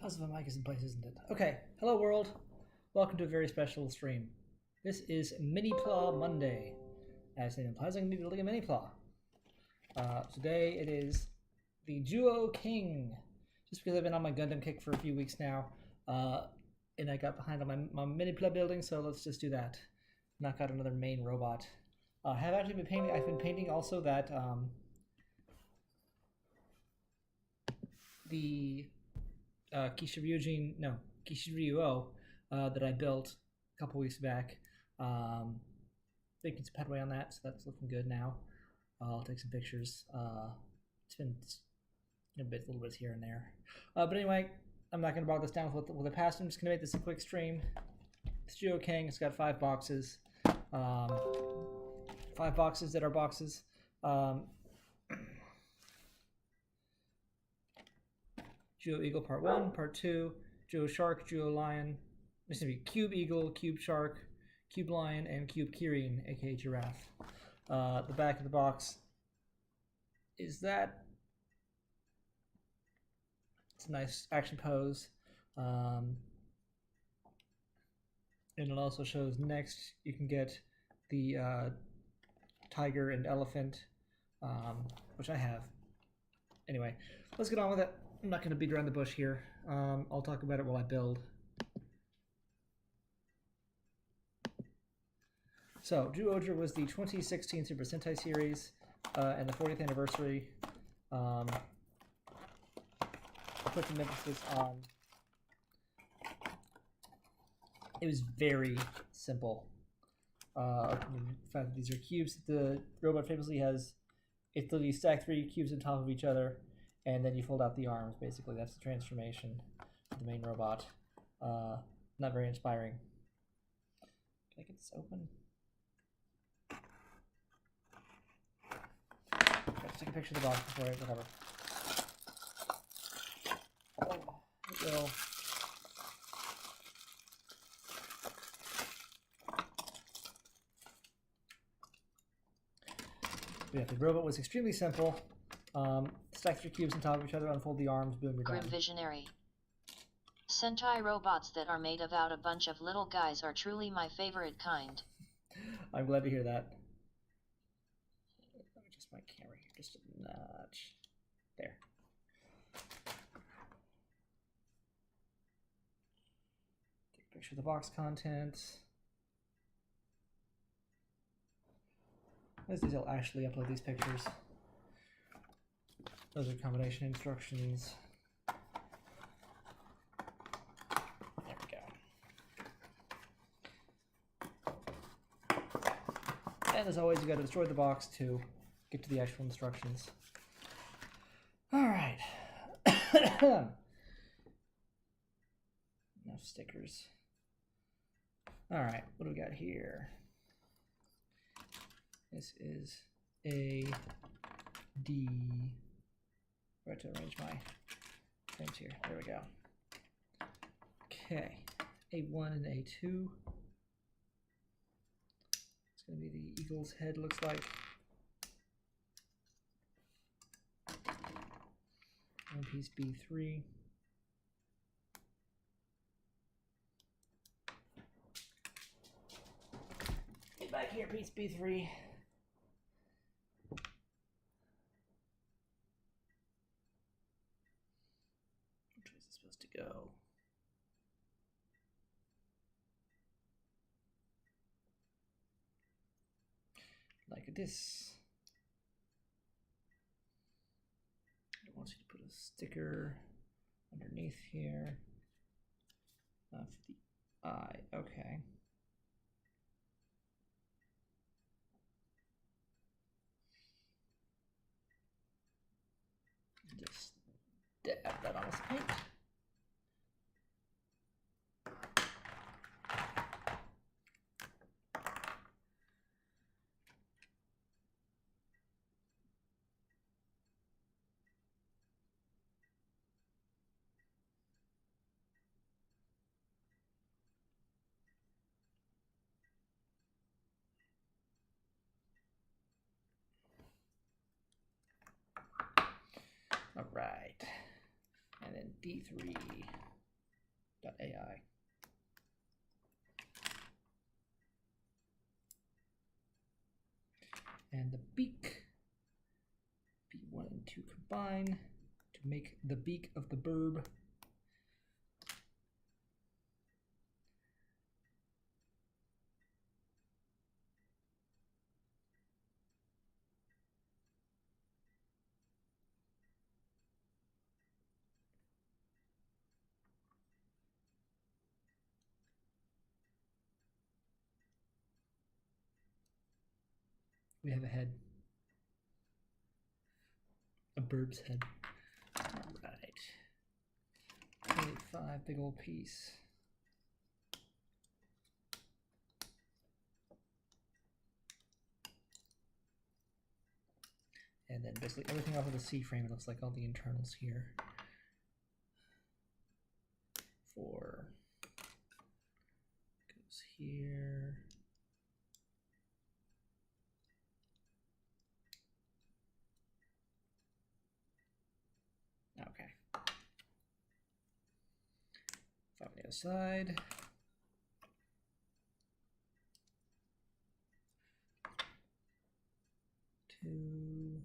Puzzle mic is in place, isn't it? Okay, hello world. Welcome to a very special stream. This is Minipla Monday. As the name implies, I'm going to be building a Minipla. Today it is the Zyuoh King. Just because I've been on my Gundam kick for a few weeks now, and I got behind on my Minipla building, so let's just do that. Knock out another main robot. I have actually been painting. I've been painting also that the Kishiryuo that I built a couple weeks back. Making some headway on that, so that's looking good now. I'll take some pictures. It's been a little bit here and there. But anyway, I'm not going to bog this down with the past. I'm just going to make this a quick stream. It's Zyuoh King. It's got 5 boxes. 5 boxes that are boxes. Zyuoh Eagle Part 1, Part 2, Zyuoh Shark, Zyuoh Lion, Cube Eagle, Cube Shark, Cube Lion, and Cube Kirin, aka Giraffe. The back of the box is that. It's a nice action pose. And it also shows next you can get the tiger and elephant, which I have. Anyway, let's get on with it. I'm not going to beat around the bush here. I'll talk about it while I build. So, Zyuoh was the 2016 Super Sentai series and the 40th anniversary. I put some emphasis on. It was very simple. In fact, these are cubes. The robot famously has. It's literally stack 3 cubes on top of each other, and then you fold out the arms. Basically, that's the transformation of the main robot. Not very inspiring. Can I get this open? Let's take a picture of the box before it, whatever. Oh, it will. Yeah, the robot was extremely simple. Stack 3 cubes on top of each other, unfold the arms, boom, you're done. Grim visionary. Sentai robots that are made about a bunch of little guys are truly my favorite kind. I'm glad to hear that. Let me adjust my camera here just a notch. There. Take a picture of the box contents. I'll actually upload these pictures. Those are combination instructions. There we go. And as always, you got to destroy the box to get to the actual instructions. All right. Enough stickers. All right, what do we got here? This is A, D. I have to arrange my things here. There we go. Okay, A1 and A2. It's going to be the eagle's head, looks like. One piece B3. Get back here, piece B3. To go. Like this. I want you to put a sticker underneath here. For the eye. Okay. Just dab that on this paint. All right, and then D3. AI. And the beak, B1 and 2 combine to make the beak of the burb. We have a head. A bird's head. Alright. 25, big old piece. And then basically everything off of the C-frame, it looks like all the internals here. 4 goes here. Okay. 5 on the other side. Two.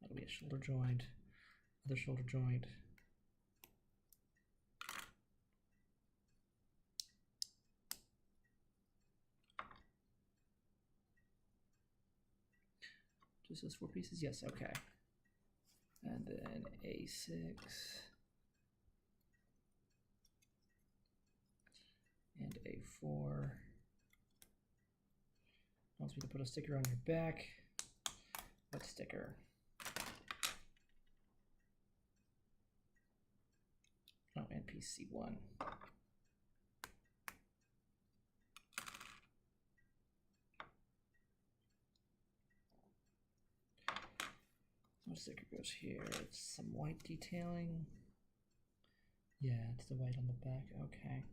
That'll be a shoulder joint. Other shoulder joint. Just those 4 pieces? Yes, okay. And then A6. And A4. Wants me to put a sticker on your back. What sticker? Oh, NPC1. What sticker goes here? It's some white detailing. Yeah, it's the white on the back. Okay.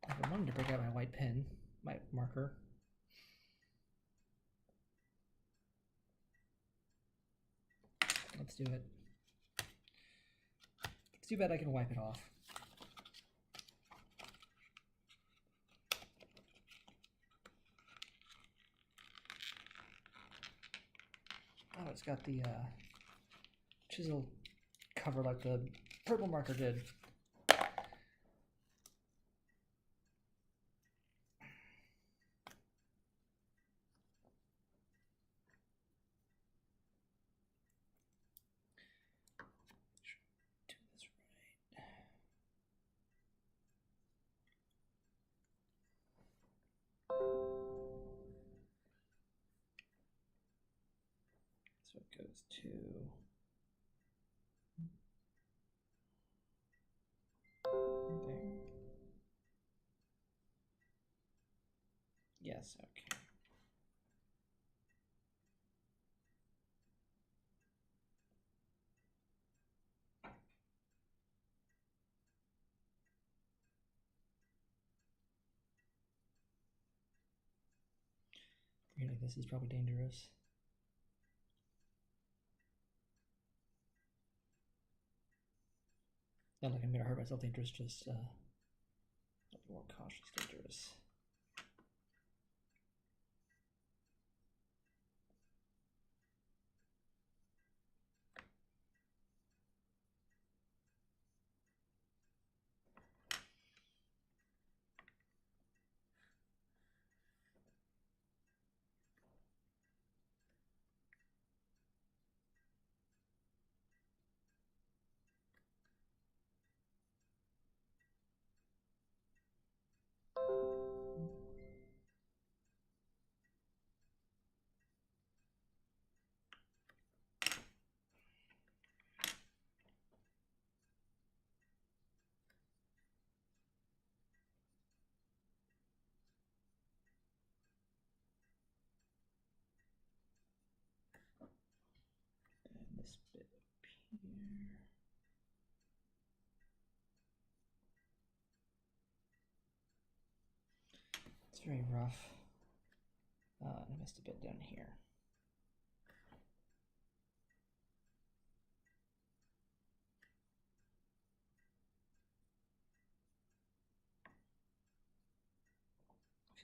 I've been wanting to break out my white pen, my marker. Let's do it. It's too bad I can wipe it off. Oh, it's got the chisel cover like the purple marker did. Do this right. So it goes to there. Yes, okay. Really, this is probably dangerous. Not like I'm gonna hurt myself dangerous, just a little more cautious dangerous. And this bit up here. It's very rough. I missed a bit down here.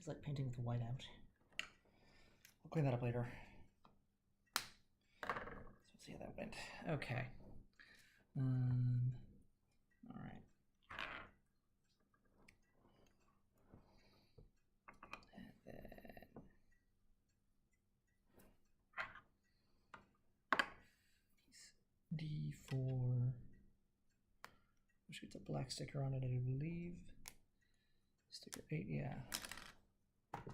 It's like painting with the white out. I'll clean that up later. So let's see how that went. Okay. All right. And then piece D4. Which gets a black sticker on it, I believe. Sticker 8, yeah. The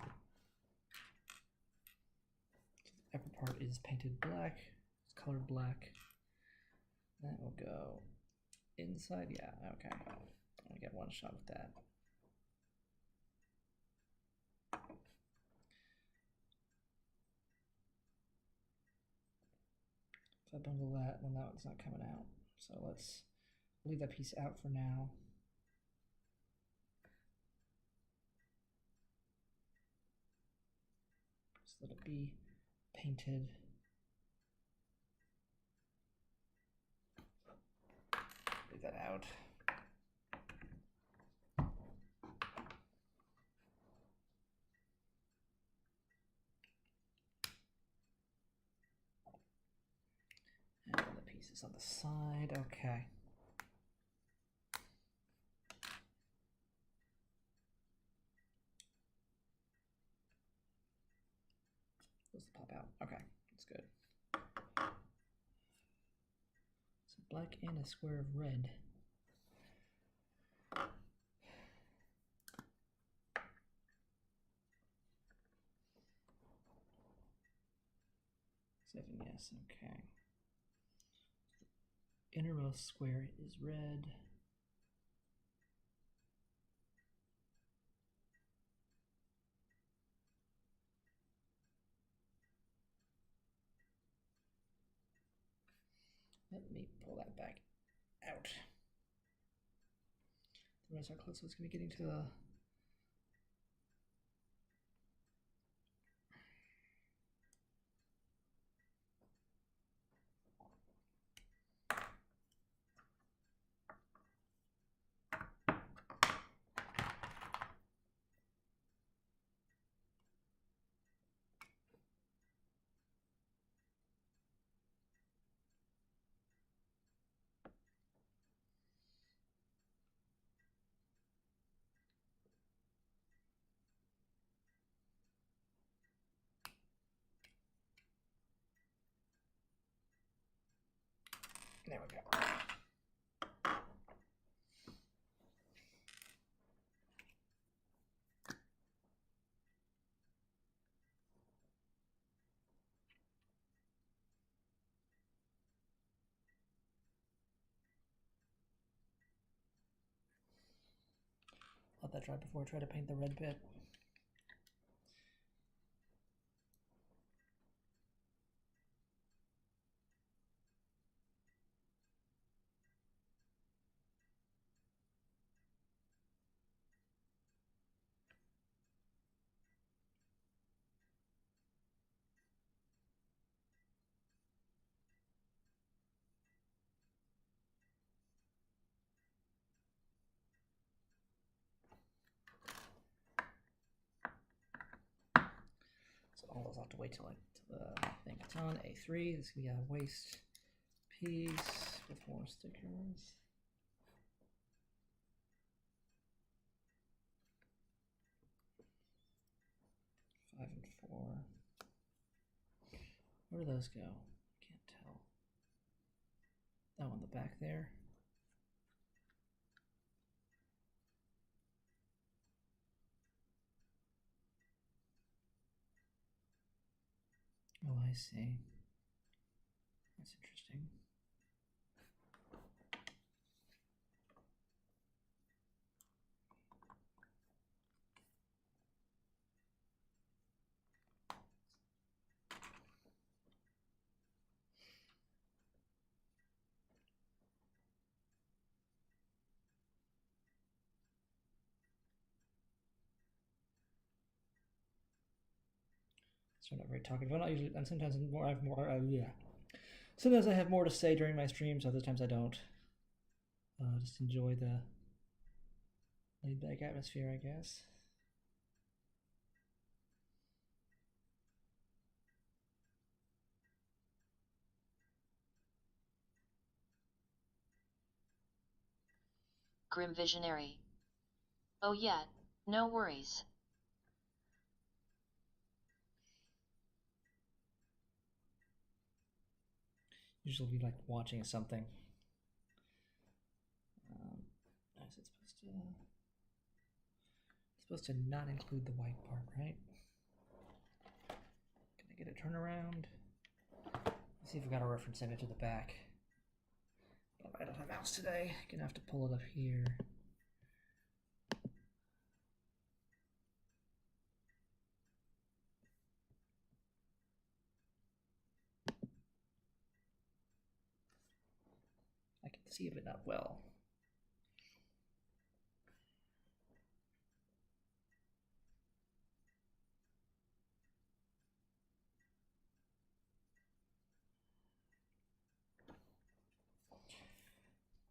upper part is painted black. It's colored black. That will go inside. Yeah, okay. I'll get one shot with that. If I bungle that, then that one's not coming out. So let's leave that piece out for now. Just let it be painted. Leave that out. And the pieces on the side, okay. Those pop out. Okay, that's good. So black and a square of red. Seven, yes, okay. Innermost square is red. Let me pull that back out. The rest are close, so it's going to be getting to the there we go. Let that dry before I try to paint the red bit. So all those have to wait till the thing gets on. A3, this is going to be a waste piece with more stickers. Five and four. Where do those go? I can't tell. Oh, on the back there. Oh, I see. That's interesting. So I'm not very talkative. I'm not usually, and sometimes I have more. Yeah. Sometimes I have more to say during my streams. Other times I don't. Just enjoy the laid-back atmosphere, I guess. Grim Visionary. Oh yeah, no worries. Usually we like watching something. Is it supposed to not include the white part, right? Can I get a turnaround? Let's see if we got a reference image to the back. I don't have a mouse today. Gonna have to pull it up here. I can see it, but not well.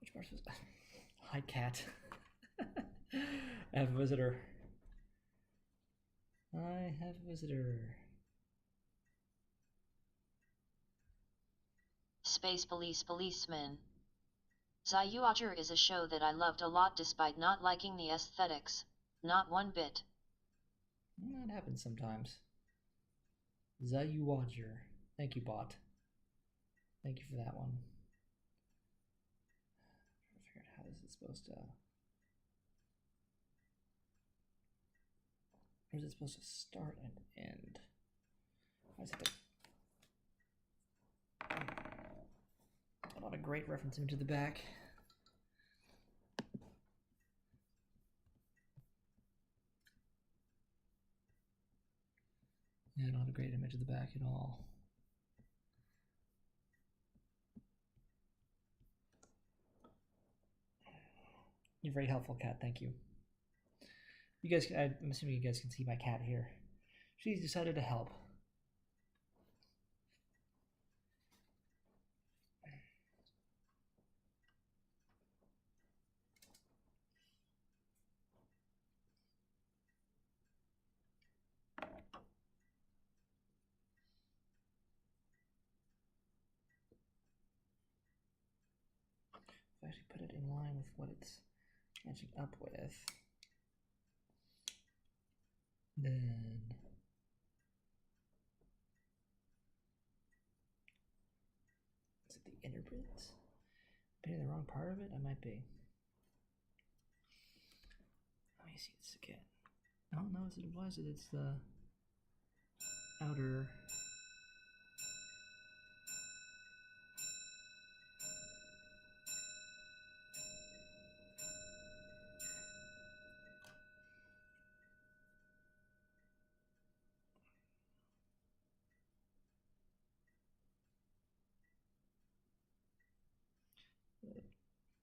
Which part was that? Hi, cat. I have a visitor. I have a visitor. Space Police Policeman. Zyuoh King is a show that I loved a lot despite not liking the aesthetics. Not one bit. That happens sometimes. Zyuoh King. Thank you, bot. Thank you for that one. I'm trying to figure out how this is supposed to. Or is it supposed to start and end? Why is it not a great reference image to the back? Yeah, I don't have a great image of the back at all. You're very helpful, cat. Thank you. You guys, I'm assuming you guys can see my cat here. She's decided to help. If I actually put it in line with what it's matching up with, then is it the inner bits? Painting the wrong part of it? I might be. Let me see this again. Oh no, it was. It's the outer.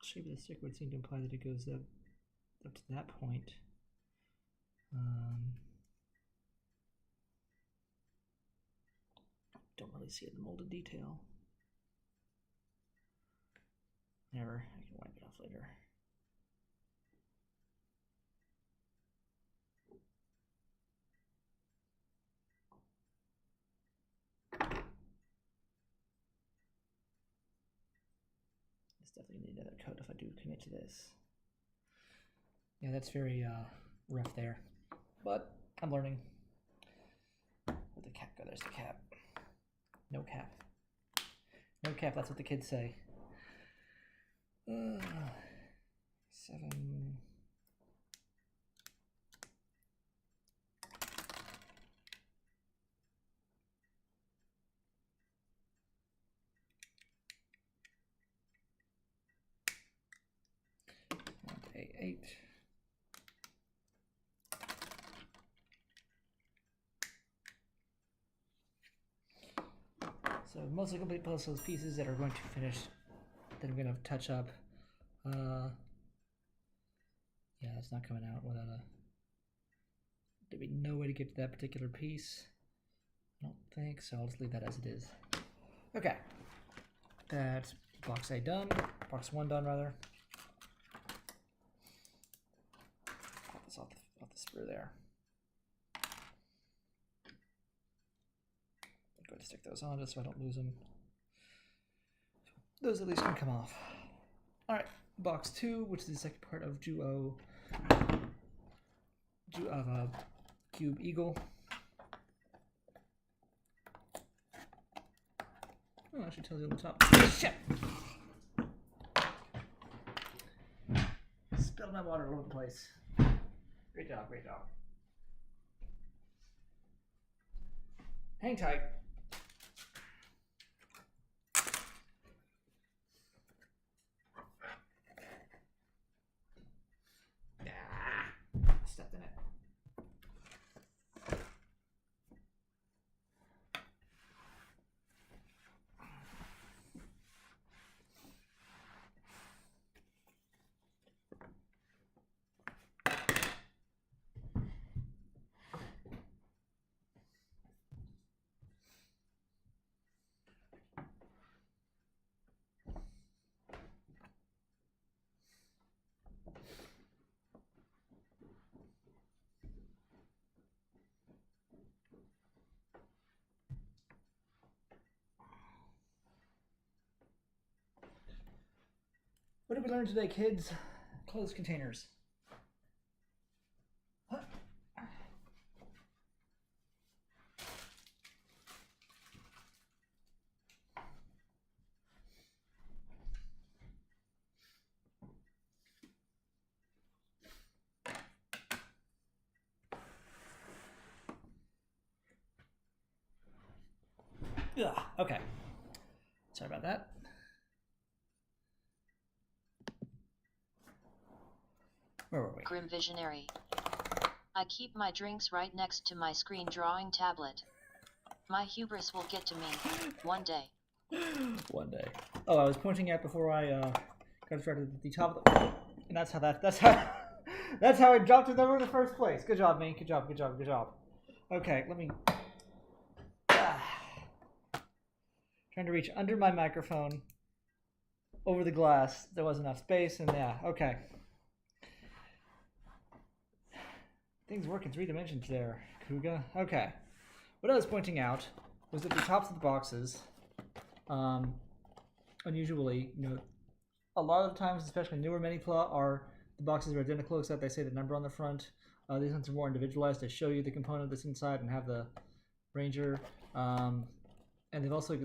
The shape of the stick would seem to imply that it goes up to that point. Don't really see it in the molded detail. Never. I can wipe it off later. It's definitely need another coat if I do commit to this. Yeah, that's very rough there, but I'm learning. Where'd the cap go? There's the cap. No cap. No cap, that's what the kids say. 7. And 8. So mostly complete puzzles pieces that are going to finish, that I'm going to touch up. Yeah, it's not coming out without a. There'd be no way to get to that particular piece. I don't think so. I'll just leave that as it is. Okay, that's box A done. Box 1 done, rather. Pop this off the sprue there. I'm going to stick those on just so I don't lose them. Those at least can come off. All right, box 2, which is the second part of Zyuoh Cube Eagle. Oh, I should tell you on the top. Shit! Spilled my water all over the place. Great job, great job. Hang tight. Stepped in it. What did we learn today, kids? Closed containers. Huh. Ugh, okay. Sorry about that. Where were we? Grim Visionary. I keep my drinks right next to my screen drawing tablet. My hubris will get to me one day. One day. Oh, I was pointing at before I got distracted at the top of the... And that's how I dropped it over in the first place. Good job, man. Good job, good job, good job. Okay, let me... Trying to reach under my microphone, over the glass. There wasn't enough space, and yeah, okay. Things work in 3 dimensions there, Kuga. Okay. What I was pointing out was that the tops of the boxes, unusually, a lot of times, especially newer Minipla, the boxes are identical except they say the number on the front. These ones are more individualized. They show you the component that's inside and have the Ranger. And they're also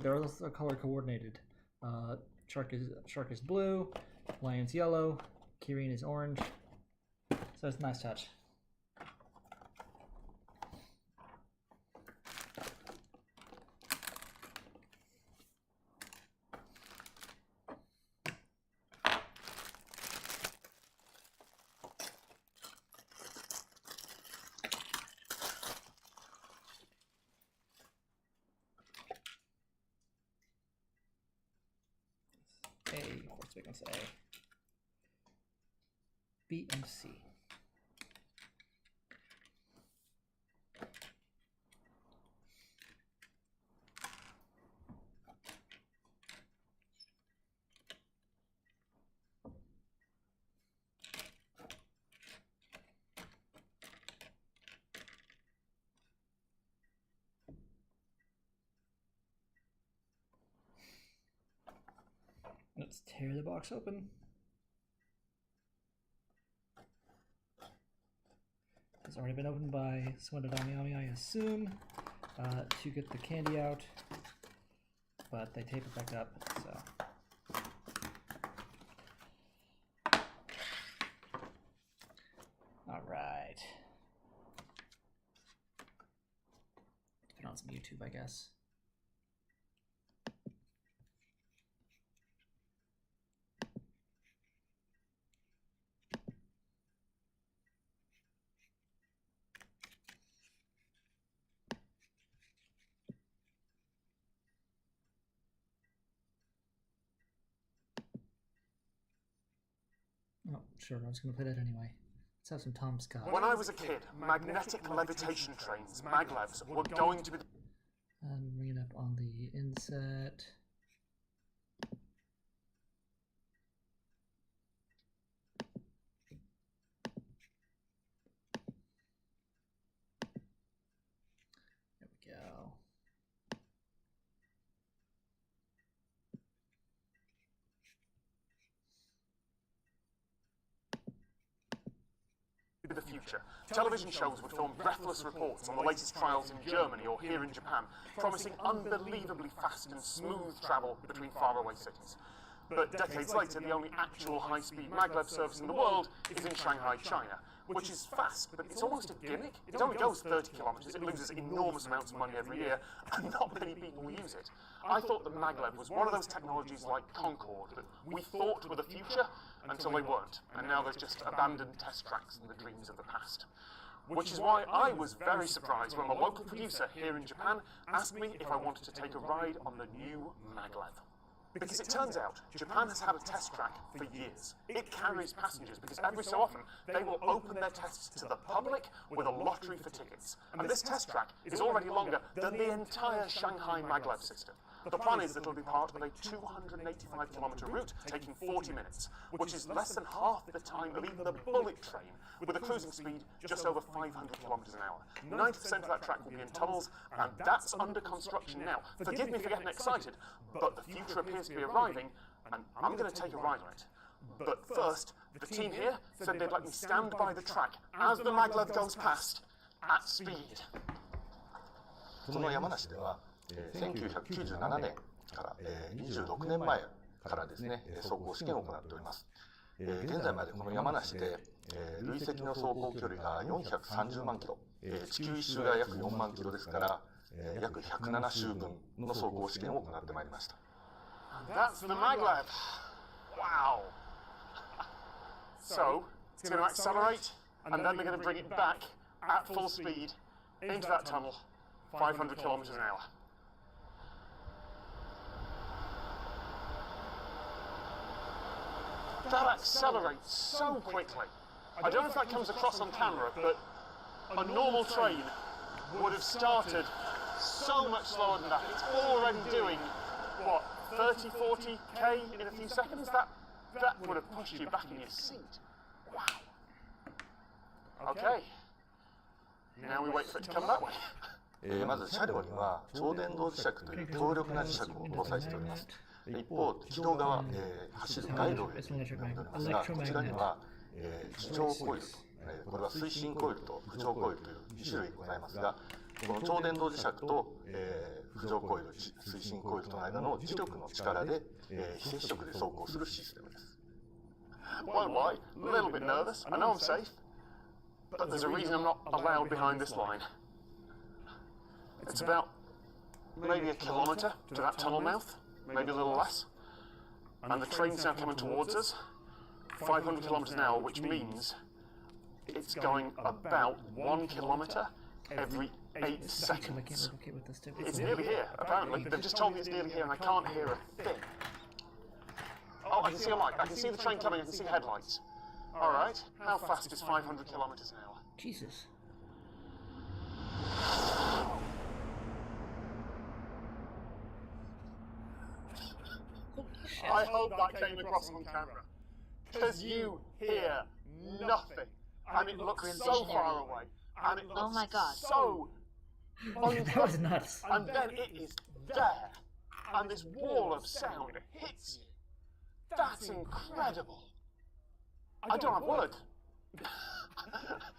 color coordinated. Shark is blue, Lion's yellow, Kirin is orange. So it's a nice touch. What's we can say? B and C. Let's tear the box open. It's already been opened by Swendadamiami, I assume, to get the candy out, but they tape it back up, so. All right. Put on some YouTube, I guess. Oh, sure, I was going to play that anyway. Let's have some Tom Scott. When I was a kid, magnetic levitation trains, maglevs, were going to be... Bring it up on the inset. There we go. future. Television shows would film breathless reports on the latest trials in Germany or here in Japan, promising unbelievably fast and smooth travel between faraway cities. But decades later, the only actual high-speed maglev service in the world is in Shanghai, China, which is fast, but it's almost a gimmick. It only goes 30 kilometers, it loses enormous amounts of money every year, and not many people use it. I thought that maglev was one of those technologies like Concorde that we thought were the future until they weren't, and now they're just abandoned test tracks and the dreams of the past. Which is why I was very surprised when my local producer here in Japan asked me if I wanted to take a ride on the new maglev. Because it turns out, Japan has had a test track for years. It carries passengers because every so often they will open their tests to the public with a lottery for tickets. And this test track is already longer than the entire Shanghai maglev system. The plan is that it'll be part of a 285-kilometer route taking 40 minutes, which is less than half the time of even the bullet train, with a cruising speed just over 500 kilometers an hour. 90% of that track will be in tunnels, and that's under construction now. Forgive me for getting excited, but the future appears to be arriving, and I'm going to take a ride on it. But first, the team here said they'd let me stand by the track as the maglev goes past, at speed. その山梨では、1997年から、26年前からですね、走行試験を行っております。現在までこの山梨で、累積の走行距離が430万キロ、地球一周が約4万キロですから、約107周分の走行試験を行ってまいりました。That's the maglev! Wow! So, it's going to accelerate, and then they're going to bring it back at full speed into that tunnel, 500 kilometers an hour. That accelerates so quickly. I don't know if that comes across on camera, but a normal train would have started so much slower than that. It's already doing, what, 30, 40k in a few seconds? That would have pushed you back in your seat. Wow. Okay. Now we wait for it to come that way. まず車両には超電導磁石という強力な磁石を搭載しております。一方、軌道側、走るガイドウェイになっておりますが、こちらには、地上コイルと、これは推進コイルと浮上コイルという2種類ございますが、この超電導磁石と、浮上コイル、推進コイルとの間の磁力の力で、非接触で走行するシステムです。Well, why? A little bit nervous. I know I'm safe. But there's a reason I'm not allowed behind this line. It's about maybe a kilometre to that tunnel mouth, maybe a little less. And the train's now coming towards us, 500 kilometres an hour, which means it's going about 1 kilometre every 8 seconds. It's nearly here, apparently. They've just told me it's nearly here and I can't hear a thing. Oh, I can see a light. I can see the train coming. I can see headlights. All right. How fast is 500 kilometers an hour? Jesus. I hope that came across on camera. Because you hear nothing. And it looks so far away. And it looks Oh my God. so That was nuts. And then it is there. And this wall of sound hits you. That's incredible. I don't have words.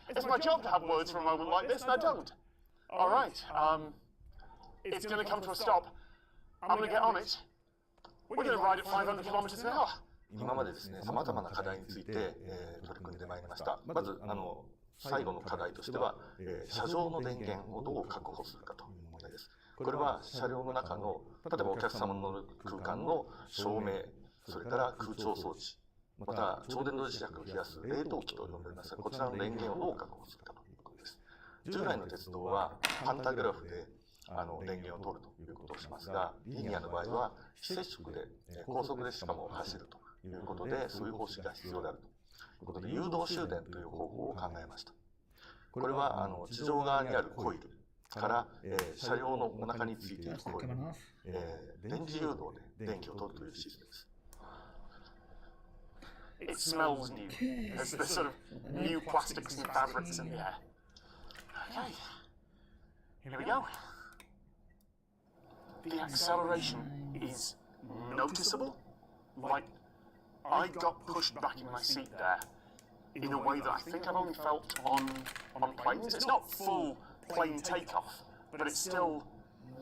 It's my job to have words for a moment like this, and I don't. All right. It's going to come to a stop. I'm going to get on it. We're going to ride at 500 kilometers an hour. 今までですね、様々な課題について、取り組んでまいりました。まず、最後の課題としては、車上の電源をどう確保するかという問題です。これは車両の中の、例えばお客様の乗る空間の照明、それから空調装置、また超電導磁石を冷やす冷凍機と呼んでおりますが、こちらの電源をどう確保するかということです。従来の鉄道はパンタグラフで電源を取るということをしますが、リニアの場合は非接触で高速でしかも走るということで、そういう方式が必要であるということで、誘導終電という方法を考えました。これは地上側にあるコイルから、車両のお腹についているコイル、電磁誘導で電気を取るというシステムです。It smells new. There's sort of new plastics and fabrics in the air. Okay. Here we go. The acceleration is noticeable. Like, I got pushed back in my seat there. in a way that I think I've only felt on planes. It's not full plane takeoff, but it's still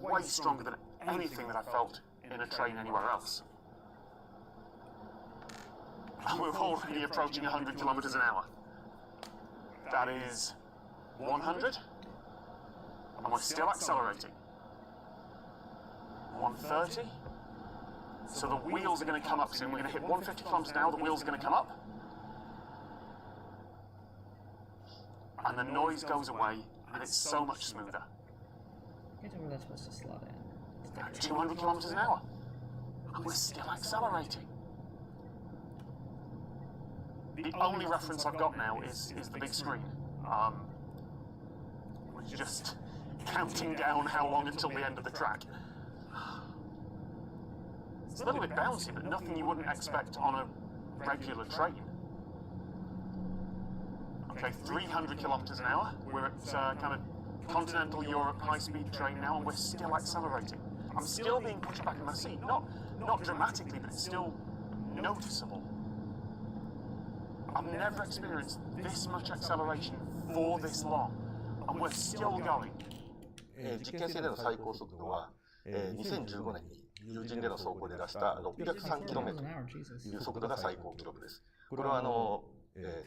way stronger than anything that I felt in a train anywhere else. And we're already approaching 100 kilometers an hour. That is 100, and we're still accelerating. 130. So the wheels are going to come up soon. We're going to hit 150 kilometers an hour. The wheels are going to come up. And the noise goes away, and it's so much smoother. I don't know where that's supposed to slot in. 200 kilometers an hour. And we're still accelerating. The only reference I've got now is the big screen. We're just counting down how long until the end of the track. It's a little bit bouncy, but nothing you wouldn't expect on a regular train. Okay, 300 kilometers an hour. We're at kind of continental Europe high-speed train now, and we're still accelerating. I'm still being pushed back in my seat. Not dramatically, but it's still noticeable. I've never experienced this much acceleration for this long, and we're still going. 実験性での最高速度は、2015年に有人での走行で出した603キロメートルという速度が最高記録です。これは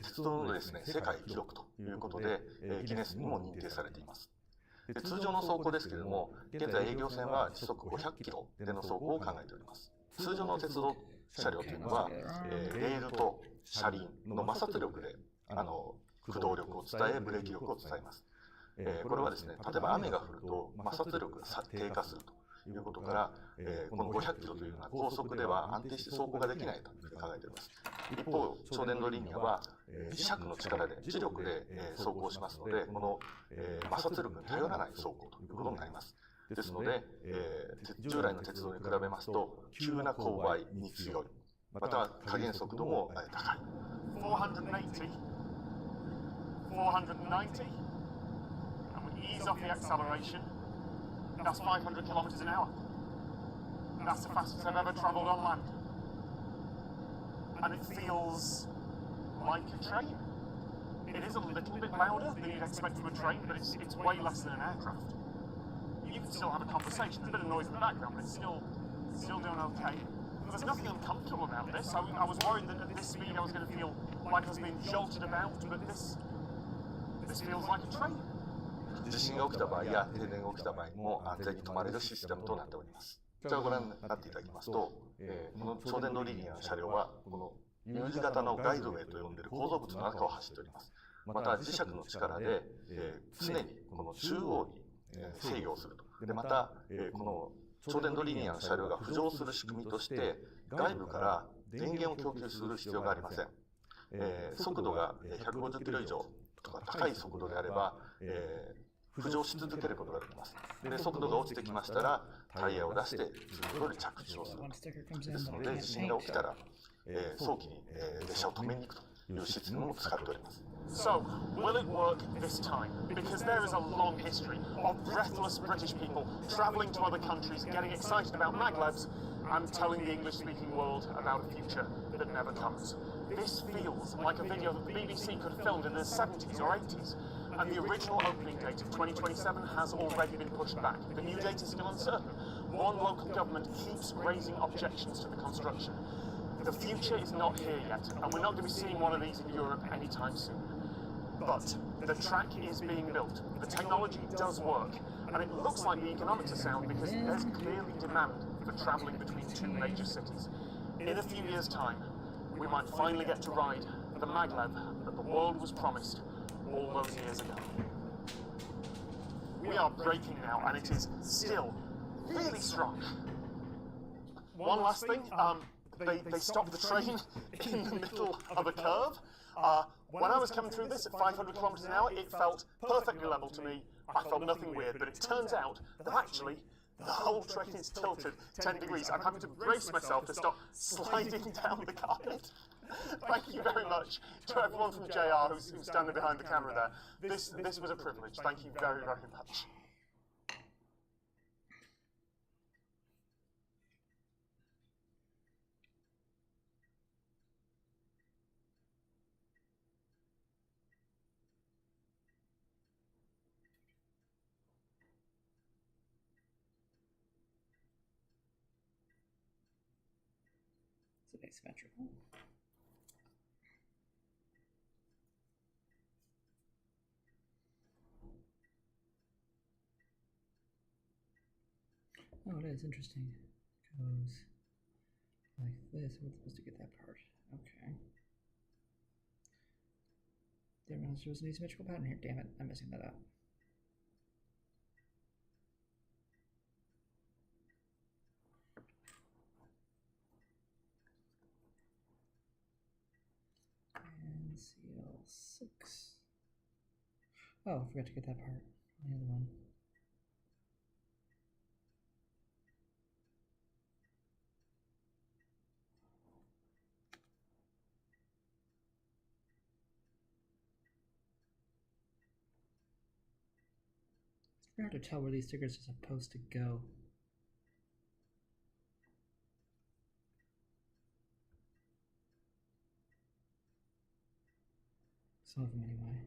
鉄道のですね、世界記録ということで、ギネスにも認定されています。で通常の走行ですけれども、現在営業線は時速500キロでの走行を考えております。通常の鉄道車両というのは、レールと車輪の摩擦力で駆動力を伝え、ブレーキ力を伝えます。これはですね、例えば雨が降ると摩擦力が低下するということから、この500キロというような高速では安定して走行ができないというふうに考えております。一方、超電導リニアは磁石の力で、磁力で走行しますので、この摩擦力に頼らない走行ということになります。ですので、従来の鉄道に比べますと、急な勾配に強い。また加減速度も高い。480, 490, and we ease off the acceleration. That's 500 kilometers an hour. That's the fastest I've ever traveled on land. And it feels like a train. It is a little bit louder than you'd expect from a train, but it's way less than an aircraft. You can still have a conversation. There's a bit of noise in the background, but it's still doing okay. There's nothing uncomfortable about this. I was worried that at this speed I was going to feel like I was being jolted about, but this feels like a train. 地震が起きた場合や停電が起きた場合にも安全に止まれるシステムとなっております。こちらをご覧になっていただきますと、この超電導リニアの車両はこの U 字型のガイドウェイと呼んでいる構造物の中を走っております。また磁石の力で、常にこの中央に制御をすると。でまた、この超電導リニアの車両が浮上する仕組みとして外部から電源を供給する必要がありません。速度が150キロ以上とか高い速度であれば、浮上し続けることができます。で速度が落ちてきましたらタイヤを出して通常通り着地をすると。ですので地震が起きたら、早期に、列車を止めに行くというシステムを使っております。So, will it work this time? Because there is a long history of breathless British people travelling to other countries, getting excited about maglevs, and telling the English-speaking world about a future that never comes. This feels like a video that the BBC could have filmed in the 70s or 80s, and the original opening date of 2027 has already been pushed back. The new date is still uncertain. One local government keeps raising objections to the construction. The future is not here yet, and we're not going to be seeing one of these in Europe anytime soon. But the track is being built, the technology does work, and it looks like the economics are sound because there's clearly demand for travelling between two major cities. In a few years' time, we might finally get to ride the maglev that the world was promised all those years ago. We are braking now, and it is still really strong. One last thing, they stopped the train in the middle of a curve. When I was coming through this at 500 kilometers an hour, it felt perfectly level to me. I felt nothing weird, but it turns out that actually the whole train is tilted 10 degrees. I'm having to brace myself to stop sliding down the carpet. Thank you very much to everyone from JR who's standing behind the camera there. This was a privilege. Thank you very, very much. it asymmetrical? Oh, it is interesting. It goes like this. We're supposed to get that part. Okay. Didn't realize there was an asymmetrical pattern here. Damn it, I'm messing that up. And CL6. Oh, I forgot to get that part. The other one. It's hard to tell where these stickers are supposed to go. Some of them, anyway.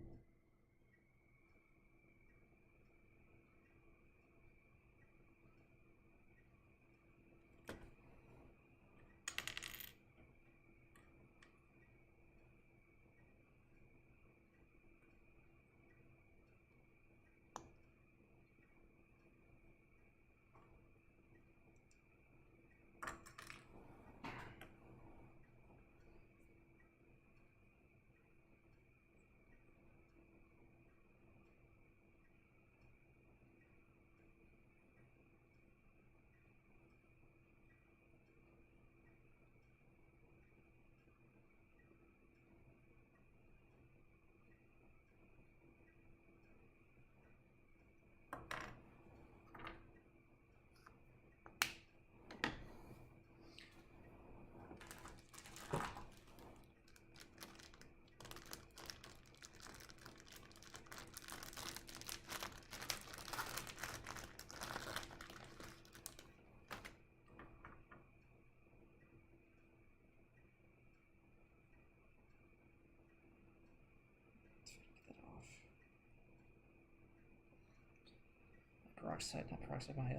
Peroxide, not peroxide, my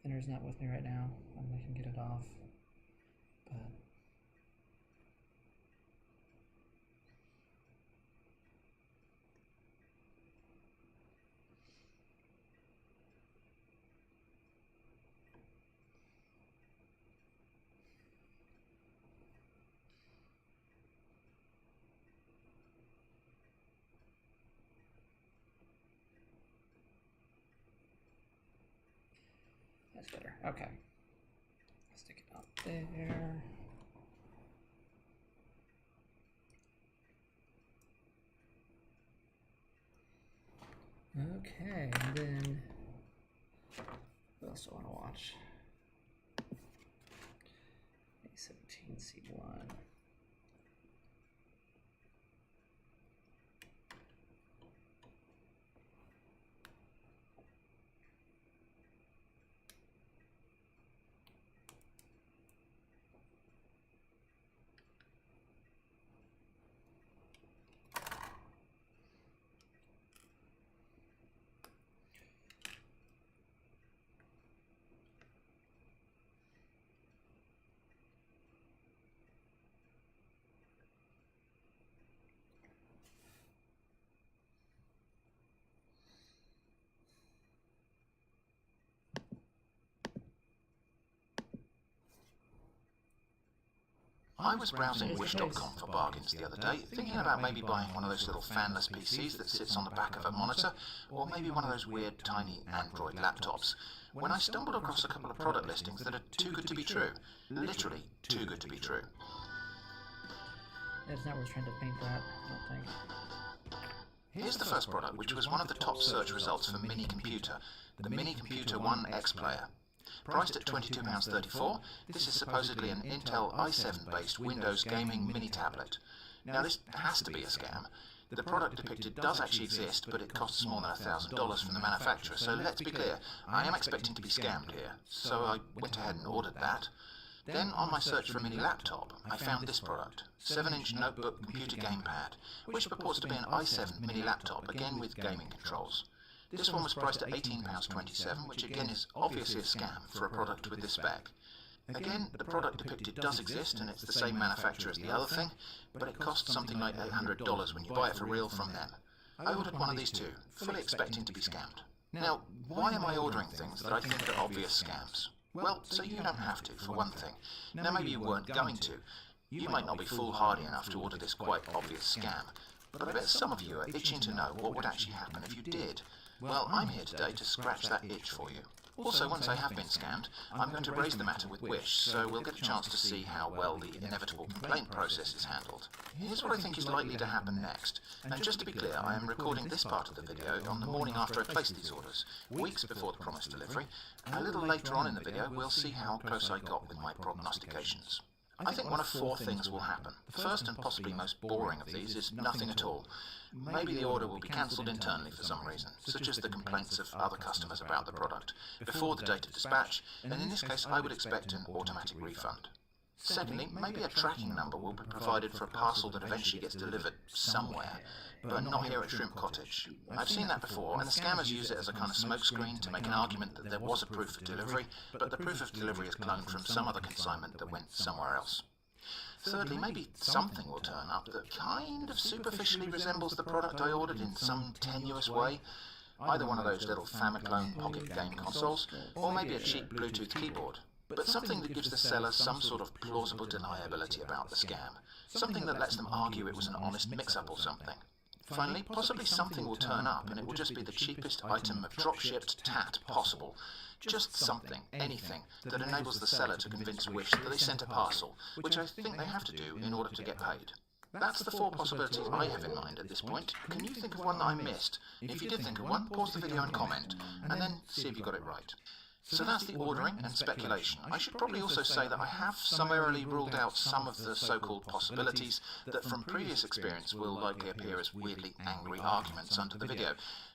thinner's not with me right now. I can get it off, but that's better. Okay. Stick it up there. Okay, and then what else do I want to watch? A17C1. I was browsing wish.com for bargains the other day, thinking about maybe buying one of those little fanless PCs that sits on the back of a monitor, or maybe one of those weird tiny Android laptops, when I stumbled across a couple of product listings that are too good to be true. Literally too good to be true. It's not worth trying to paint that, I don't think. Here's the first product, which was one of the top search results for Mini Computer, the Mini Computer 1 X Player. Priced at £22.34, this is supposedly an Intel i7-based Windows gaming mini tablet. Now this has to be a scam. The product depicted does actually exist, but it costs more than $1,000 from the manufacturer, so let's be clear, I am expecting to be scammed here, so I went ahead and ordered that. Then, on my search for a mini laptop, I found this product, 7-inch notebook computer gamepad, which purports to be an i7 mini laptop, again with gaming controls. This one was priced at £18.27, which again is obviously a scam for a product with this spec. Again, the product depicted does exist and it's the same manufacturer as the other thing, but it costs something like $800 when you buy it for real from them. I ordered one of these too, fully expecting to be scammed. Now, why am I ordering things that I think are obvious scams? Well, so you don't have to, for one thing. Now maybe you weren't going to. You might not be foolhardy enough to order this quite obvious scam, but I bet some of you are itching to know what would actually happen if you did. Well, I'm here today to scratch that itch for you. Also, once I have been scammed, I'm going to raise the matter with Wish, so we'll get a chance to see how well the inevitable complaint process is handled. Here's what I think is likely to happen next, and just to be clear, I am recording this part of the video on the morning after I placed these orders, weeks before the promised delivery, and a little later on in the video we'll see how close I got with my prognostications. I think one of four things will happen. The first and possibly most boring of these is nothing at all. Maybe the order will be cancelled internally for some reason, such as the complaints of other customers about the product, before the date of dispatch, and in this case I would expect an automatic refund. Secondly, maybe a tracking number will be provided for a parcel that eventually gets delivered somewhere, but not here at Shrimp Cottage. I've seen that before, and the scammers use it as a kind of smokescreen to make an argument that there was a proof of delivery, but the proof of delivery is cloned from some other consignment that went somewhere else. Thirdly, maybe something will turn up that kind of superficially resembles the product I ordered in some tenuous way. Either one of those little Famiclone pocket game consoles, or maybe a cheap Bluetooth keyboard. But something that gives the seller some sort of plausible deniability about the scam. Something that lets them argue it was an honest mix-up or something. Finally, possibly something will turn up and it will just be the cheapest item of drop-shipped tat possible. Just something, anything, that enables the seller to convince Wish that they sent a parcel, which I think they have to do in order to get paid. That's the four possibilities I have in mind at this point. Can you think of one that I missed? If you did think of one, pause the video and comment, and then see if you got it right. So that's the ordering and speculation. I should probably also say that I have summarily ruled out some of the so-called possibilities that from previous experience will likely appear as weirdly angry arguments under the video.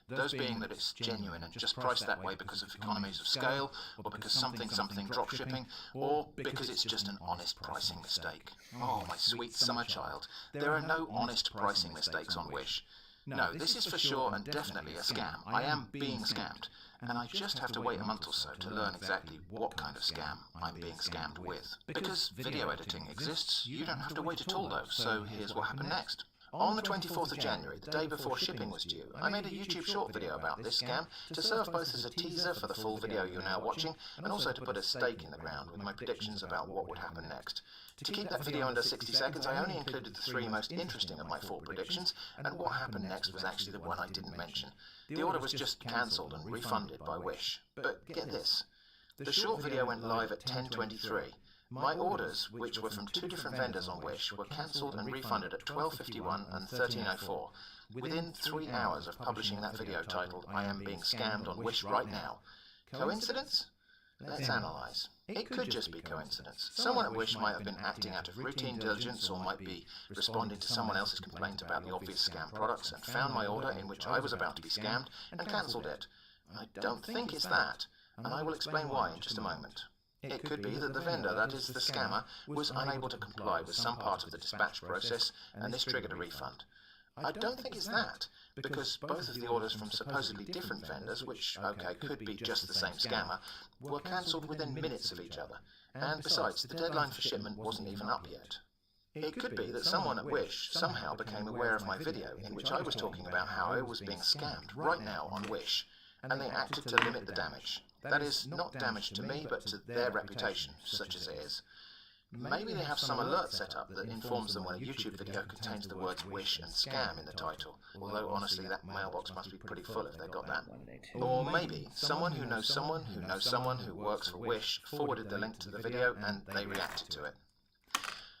Those being that it's genuine and just priced that way because of economies of scale, or because something drop shipping, or because it's just an honest pricing mistake. Oh, my sweet summer child, there are no honest pricing mistakes on Wish. No, this is for sure and definitely a scam. I am being scammed, and I just have to wait a month or so to learn exactly what kind of scam I'm being scammed with. Because video editing exists, you don't have to wait at all though, so here's what happened next. On the 24th of January, the day before shipping was due, I made a YouTube short video about this scam to serve both as a teaser for the full video you're now watching, and also to put a stake in the ground with my predictions about what would happen next. To keep that video under 60 seconds, I only included the three most interesting of my four predictions, and what happened next was actually the one I didn't mention. The order was just cancelled and refunded by Wish. But get this, the short video went live at 10:23. My orders, which were from two different vendors on Wish, were cancelled and refunded at 12:51 and 13:04, within 3 hours of publishing that video titled "I am being scammed on Wish right now." Coincidence? Let's analyse. It could just be coincidence. Someone at Wish might have been acting out of routine diligence, or might be responding to someone else's complaint about the obvious scam products and found my order in which I was about to be scammed and cancelled it. I don't think it's that, and I will explain why in just a moment. It could be that the vendor, that is the scammer, was unable to comply with some part of the dispatch process and this triggered a refund. I don't think it's that, because both of the orders from supposedly different vendors, which, okay, could be just the same scammer, were cancelled within minutes of each other, and besides, the deadline for shipment wasn't even up yet. It could be that someone at Wish somehow became aware of my video in which I was talking about how I was being scammed right now on Wish, and they acted to limit the damage. That is, not damage to me, but to their reputation, such as it is. Maybe they have some alert set up that informs them when a YouTube video contains the words "wish" and "scam" in the title, although honestly that mailbox must be pretty full if they've got that. Or maybe someone who knows someone who knows someone who works for Wish forwarded the link to the video and they reacted to it.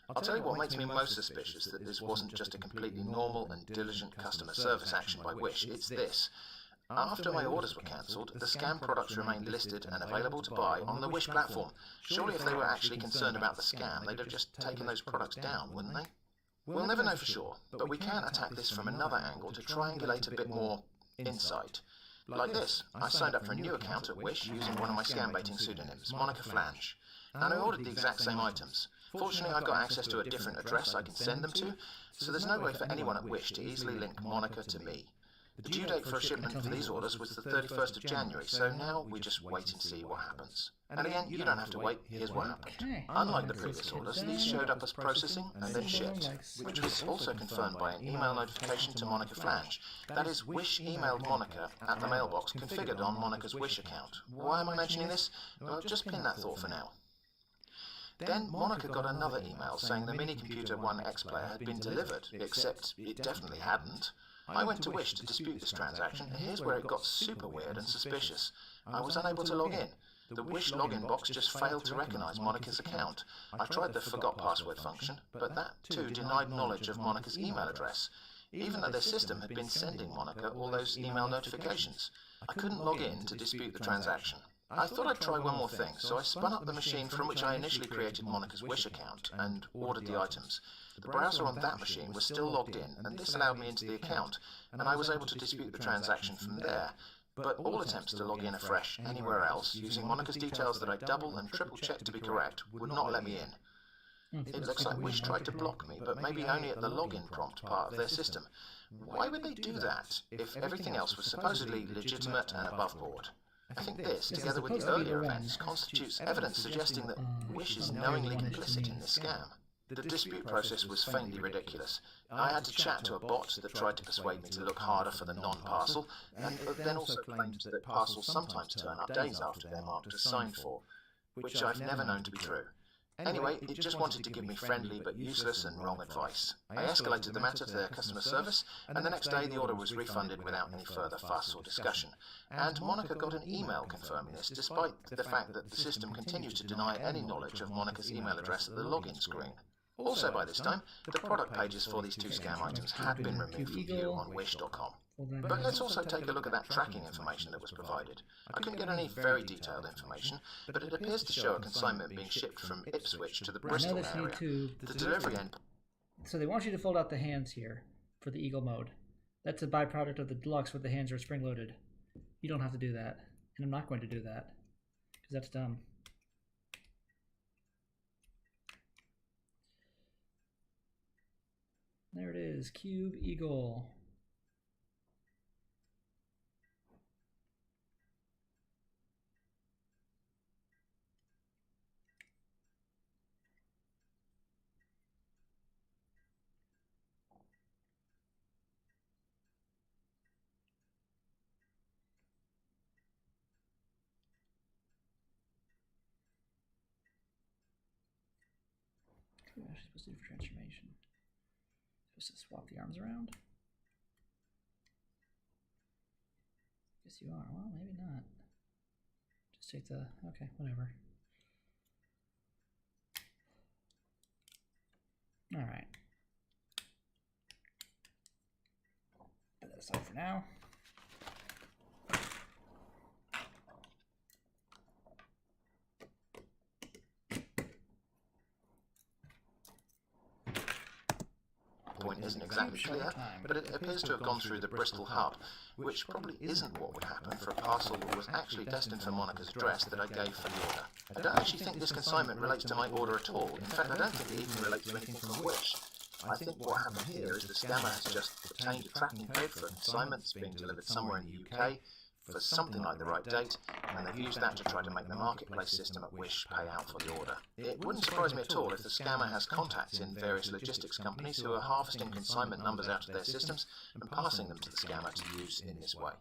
I'll tell you what makes me most suspicious that this wasn't just a completely normal and diligent customer service action by Wish, it's this. After my orders were cancelled, the scam products remained listed and available to buy on the Wish platform. Surely if they were actually concerned about the scam, they'd have just taken those products down, wouldn't they? We'll never know for sure, but we can attack this from another angle to triangulate a bit more insight. Like this, I signed up for a new account at Wish using one of my scam baiting pseudonyms, Monica Flange, and I ordered the exact same items. Fortunately, I've got access to a different address I can send them to, so there's no way for anyone at Wish to easily link Monica to me. The due date for a shipment for these orders was the 31st of January, so now we just wait and see what happens. And again, you don't have to wait, here's what happened. Okay. Unlike the previous orders, these showed up as processing and then shipped, which was also confirmed by an email notification to Monica Flange. That is, Wish emailed Monica at the mailbox configured on Monica's Wish account. Why am I mentioning this? Well, just pin that thought for now. Then Monica got another email saying the Minicomputer 1X player had been delivered, except it definitely hadn't. I went to Wish to dispute this transaction, and here's where it got super weird and suspicious. I was unable to log in. The Wish login box just failed to recognize Monica's account. I tried the forgot password function, but that too denied knowledge of Monica's email address, even though their system had been sending Monica all those email notifications. I couldn't log in to dispute the transaction. I thought I'd try one more thing, so I spun up the machine from which I initially created Monica's Wish account and ordered the items. The browser on that machine was still logged in, and this allowed me into the account, and I was able to dispute the transaction from there. But all attempts to log in afresh anywhere else, using Monica's details that I double and triple checked to be correct, would not let me in. It looks like Wish tried to block me, but maybe only at the login prompt part of their system. Why would they do that, if everything else was supposedly legitimate and above board? I think this, together with the earlier events, constitutes evidence suggesting that Wish is knowingly complicit in this scam. The dispute process was faintly ridiculous. I had to chat to a bot that tried to persuade me to look harder for the non-parcel, and then also claimed that parcels sometimes turn up days after they're marked as signed for, which I've never known to be true. Anyway, it just wanted to give me friendly but useless and wrong advice. I escalated the matter to their customer service, and the next day the order was refunded without any further fuss or discussion. And Monica got an email confirming this, despite the fact that the system continues to deny any knowledge of Monica's email address at the login screen. Also by this time, the product pages for these two scam items had been removed from view on Wish.com. But let's also take a look at that tracking information that was provided. I couldn't get any very detailed information, but it appears to show a consignment being shipped from Ipswich to the Bristol area. The delivery end... So they want you to fold out the hands here for the Eagle mode. That's a byproduct of the Deluxe where the hands are spring-loaded. You don't have to do that, and I'm not going to do that, because that's dumb. There it is, Cube Eagle. What am I supposed to do for transformation? Supposed to swap the arms around? Guess you are. Well, maybe not. Just take the... Okay, whatever. Alright. Put that aside for now. Point isn't exactly clear, but it appears to have gone through the Bristol hub, which probably isn't what would happen for a parcel that was actually destined for Monica's address that I gave for the order. I don't actually think this consignment relates to my order at all. In fact, I don't think it even relates to anything from Wish. I think what happened here is the scammer has just obtained a tracking code for a consignment that's being delivered somewhere in the UK for something like the right date, and they've used that to try to make the marketplace system at Wish pay out for the order. It wouldn't surprise me at all if the scammer has contacts in various logistics companies who are harvesting consignment numbers out of their systems and passing them to the scammer to use in this way.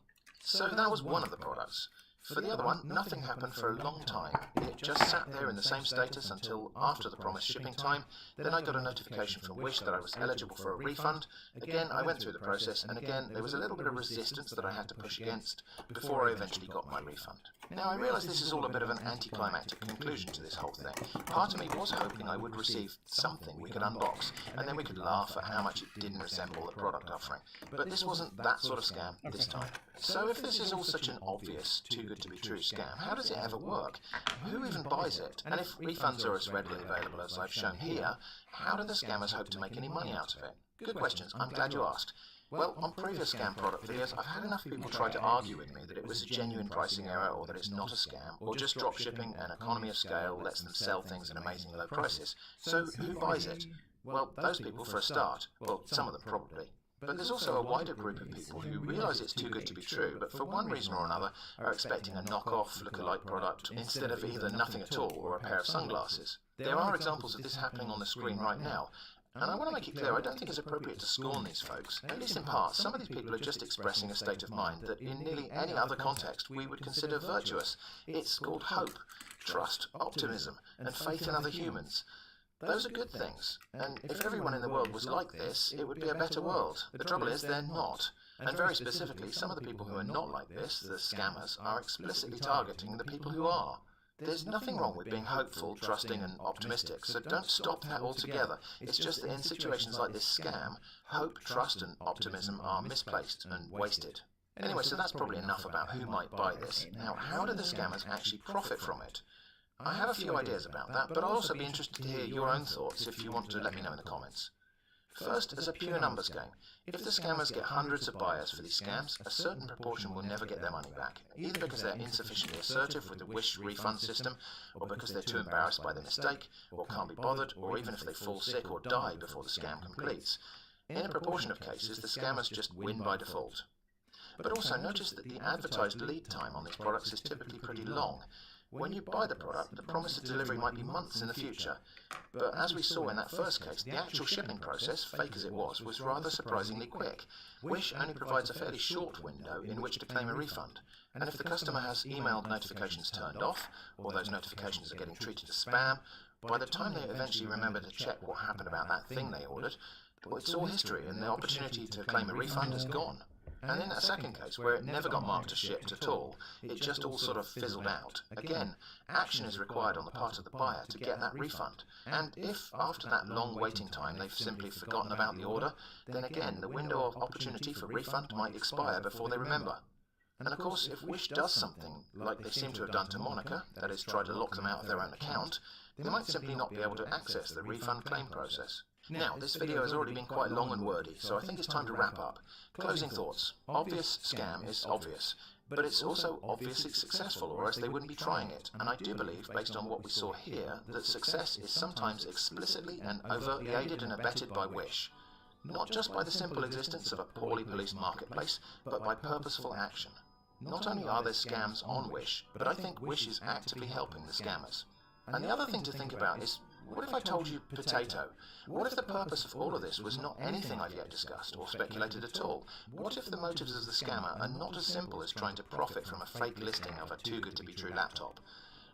So that was one of the products. For the other one, nothing happened for a long time. It just sat there in the same status until after the promised shipping time. Then I got a notification from Wish that I was eligible for a refund. Again, I went through the process, and again, there was a little bit of resistance that I had to push against before I eventually got my refund. Now, I realise this is all a bit of an anticlimactic conclusion to this whole thing. Part of me was hoping I would receive something we could unbox, and then we could laugh at how much it didn't resemble the product offering. But this wasn't that sort of scam this time. So if this is all such an obvious, too good to be true scam, how does it ever work? Who even buys it? And if refunds are as readily available as I've shown here, how do the scammers hope to make any money out of it? Good questions, I'm glad you asked. Well, on previous scam product videos, I've had enough people try to argue with me that it was a genuine pricing error, or that it's not a scam, or just drop shipping and economy of scale lets them sell things at amazing low prices. So who buys it? Well, those people for a start. Well, some of them probably. But there's also a wider group of people who realise it's too good to be true, but for one reason or another are expecting a knockoff, look-alike product instead of either nothing at all or a pair of sunglasses. There are examples of this happening on the screen right now, and I want to make it clear I don't think it's appropriate to scorn these folks. At least in part, some of these people are just expressing a state of mind that in nearly any other context we would consider virtuous. It's called hope, trust, optimism, and faith in other humans. Those are good things, and if everyone in the world was like this, it would be a better world. The trouble is, they're not. And very specifically, some of the people who are not like this, the scammers, are explicitly targeting the people who are. There's nothing wrong with being hopeful, trusting, and optimistic, so don't stop that altogether. It's just that in situations like this scam, hope, trust, and optimism are misplaced and wasted. Anyway, so that's probably enough about who might buy this. Now, how do the scammers actually profit from it? I have a few ideas about that, but I'll also be interested to hear your own thoughts if you want to let me know in the comments. First, as a pure numbers game, if the scammers get hundreds of buyers for these scams, a certain proportion will never get their money back, either because they're insufficiently assertive with the Wish refund system, or because they're too embarrassed by the mistake, or can't be bothered, or even if they fall sick or die before the scam completes. In a proportion of cases, the scammers just win by default. But also notice that the advertised lead time on these products is typically pretty long. When you buy the product, the promise of delivery might be months in the future. But as we saw in that first case, the actual shipping process, fake as it was rather surprisingly quick. Wish only provides a fairly short window in which to claim a refund. And if the customer has email notifications turned off, or those notifications are getting treated as spam, by the time they eventually remember to check what happened about that thing they ordered, well, it's all history and the opportunity to claim a refund is gone. And in that second case, where it never got marked as shipped at all, it just all sort of fizzled out. Again, action is required on the part of the buyer to get that refund. And if, after that long waiting time, they've simply forgotten about the order, then again, the window of opportunity for refund might expire before they remember. And of course, if Wish does something, like they seem to have done to Monica, that is, try to lock them out of their own account, they might simply not be able to access the refund claim process. Now, this video has already been quite long and wordy, so I think it's time to wrap up. Closing thoughts. Obvious scam is obvious, but it's also obviously successful, or else they wouldn't be trying it. And I do believe, based on what we saw here, that success is sometimes explicitly and overtly aided and abetted by Wish. Not just by the simple existence of a poorly policed marketplace, but by purposeful action. Not only are there scams on Wish, but I think Wish is actively helping the scammers. And the other thing to think about is, what if I told you potato? What if the purpose of all of this was not anything I've yet discussed or speculated at all? What if the motives of the scammer are not as simple as trying to profit from a fake listing of a too-good-to-be-true laptop?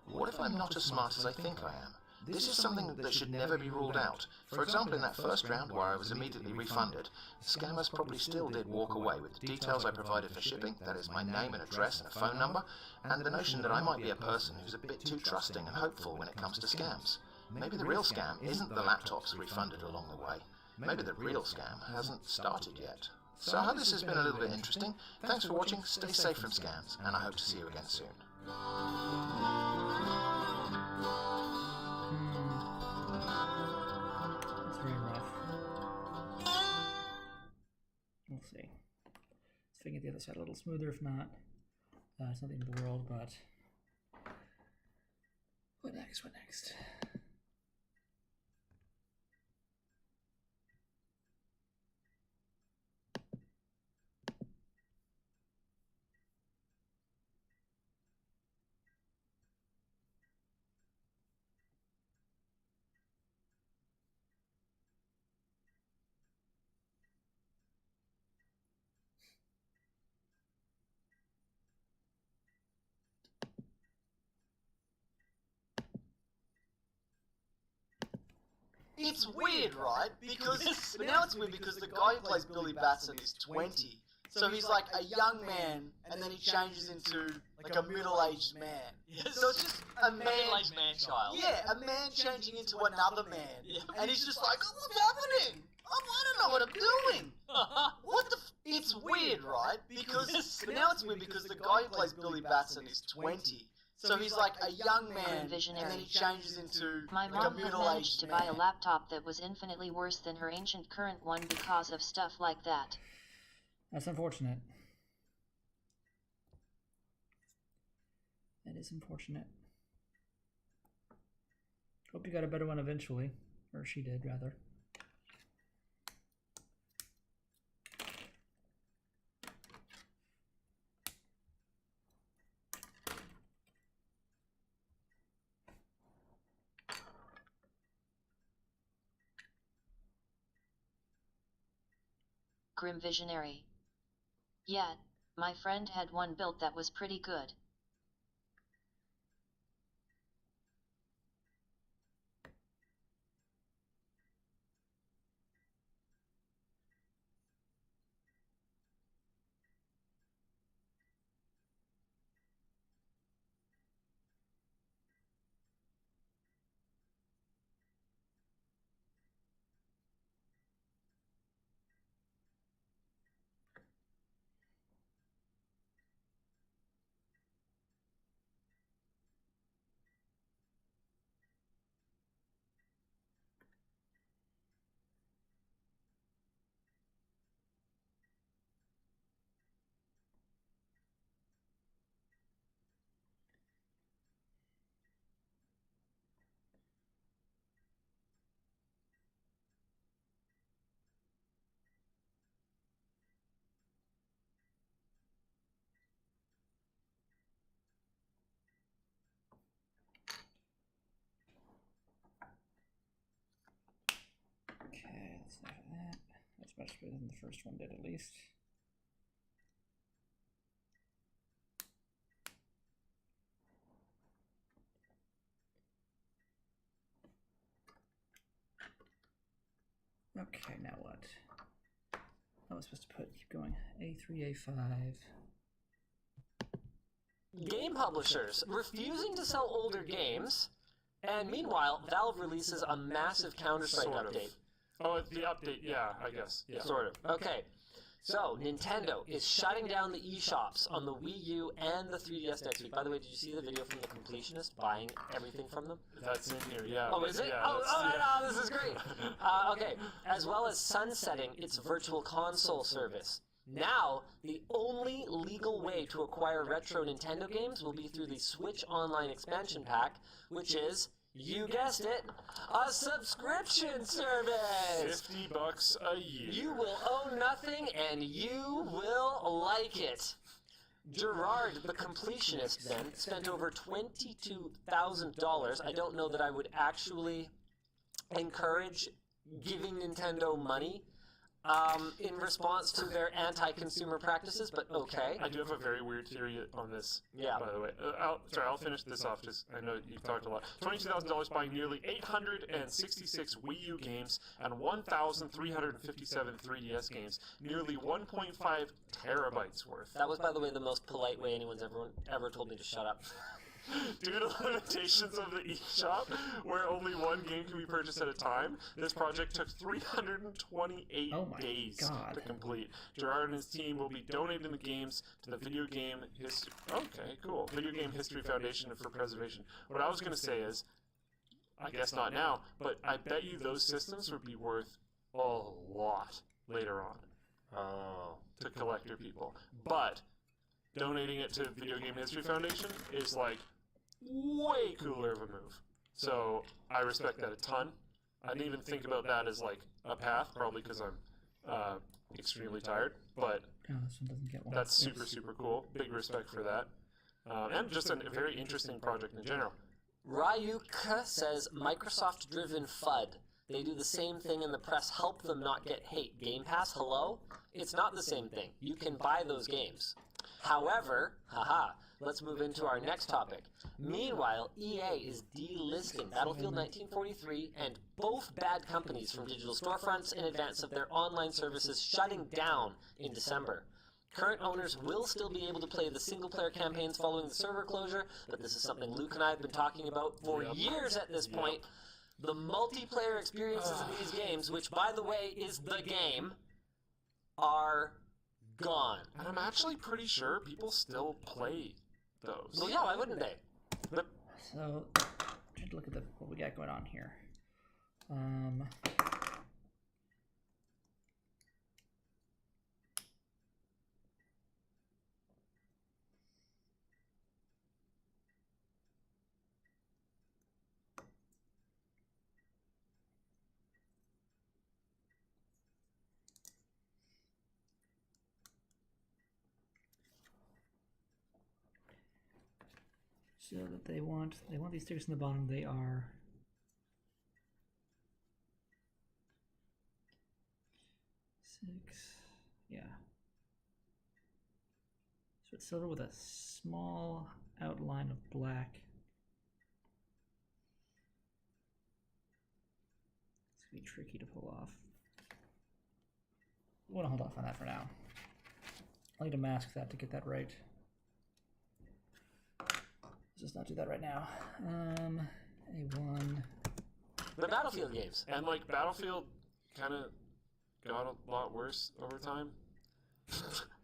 What if I'm not as smart as I think I am? This is something that should never be ruled out. For example, in that first round where I was immediately refunded, the scammers probably still did walk away with the details I provided for shipping, that is my name and address and a phone number, and the notion that I might be a person who's a bit too trusting and hopeful when it comes to scams. Maybe the real scam isn't the laptops refunded along the way. Maybe the real scam hasn't started yet. So I hope this has been a little bit interesting. Thanks for watching, stay safe from scams, and I hope to see you again soon. That's very rough. We'll see. Let's figure the other side a little smoother. If not, it's not the end of the world, but what next? What next? It's weird, right? Because but now it's weird because the guy who plays Billy Batson is 20, so he's like a young man, and then he changes into like a middle-aged man. Yes. So it's just a man, Middle-aged man-child. yeah, a man changing into another man, and he's just like, oh, what's happening? I don't know what I'm doing. What the? It's weird, right? Because but now it's weird because the guy who plays Billy Batson is 20. So he's like a young man, and then he changes into My like mom a had middle-aged managed to buy a man. laptop that was infinitely worse than her ancient current one because of stuff like that. That's unfortunate. That is unfortunate. Hope you got a better one eventually. Or she did, rather. Grim Visionary. Yet, my friend had one built that was pretty good. Okay, let's look at that. That's much better than the first one did, at least. Okay, now what? I was supposed to keep going. A3, A5. Game publishers refusing to sell older games, and meanwhile, Valve releases a massive Counter-Strike Sort of. update. Oh, the update, yeah, I guess. Yeah. Sort of. Okay. So, Nintendo is shutting down the eShops on the Wii U and the 3DS next week. By the way, did you see the video from the completionist buying everything from them? That's in here, yeah. Oh, is it? Yeah, No, this is great. Okay, as well as sunsetting its virtual console service. Now, the only legal way to acquire retro Nintendo games will be through the Switch Online expansion pack, which is, you guessed it, a subscription service! $50 a year. You will owe nothing and you will like it. Gerard, the completionist, then, spent over $22,000. I don't know that I would actually encourage giving Nintendo money in response to their anti-consumer practices, but okay. I do have a very weird theory on this, Yeah. by the way. I'll finish this off, just I know you've talked a lot. $22,000 buying nearly 866 Wii U games and 1,357 3DS games, nearly 1.5 terabytes worth. That was, by the way, the most polite way anyone's ever told me to shut up. Due to the limitations of the eShop, where only one game can be purchased at a time, this project took 328 days to complete. Gerard and his team will be donating the games to the Video Game History Foundation for preservation. What I was going to say is, I guess not now, but I bet you those systems would be worth a lot later on to collector people. But donating it to Video Game History Foundation is like way cooler of a move. So I respect that a ton. I didn't even think about that as like a path, probably because I'm extremely tired. But this one doesn't get one. that's super cool. Big respect for that. And just a very interesting project in general. Ryuka says Microsoft-driven FUD. They do the same thing and the press help them not get hate. Game Pass, hello? It's not the same thing. You can buy those games. However, let's move into our next topic. Meanwhile, EA is delisting Battlefield 1943 and both bad companies from digital storefronts in advance of their online services shutting down in December. Current owners will still be able to play the single-player campaigns following the server closure, but this is something Luke and I have been talking about for years at this point. The multiplayer experiences of these games, which, by the way, is the game, are gone. And I'm actually pretty sure people still play those. Well, yeah, why wouldn't they? But So, trying to look at what we got going on here. So that they want these stickers in the bottom. They are six. Yeah. So it's silver with a small outline of black. It's gonna be tricky to pull off. I want to hold off on that for now. I'll need to mask that to get that right. Let's just not do that right now. A1. The Battlefield games. And like Battlefield kind of got a lot worse over time.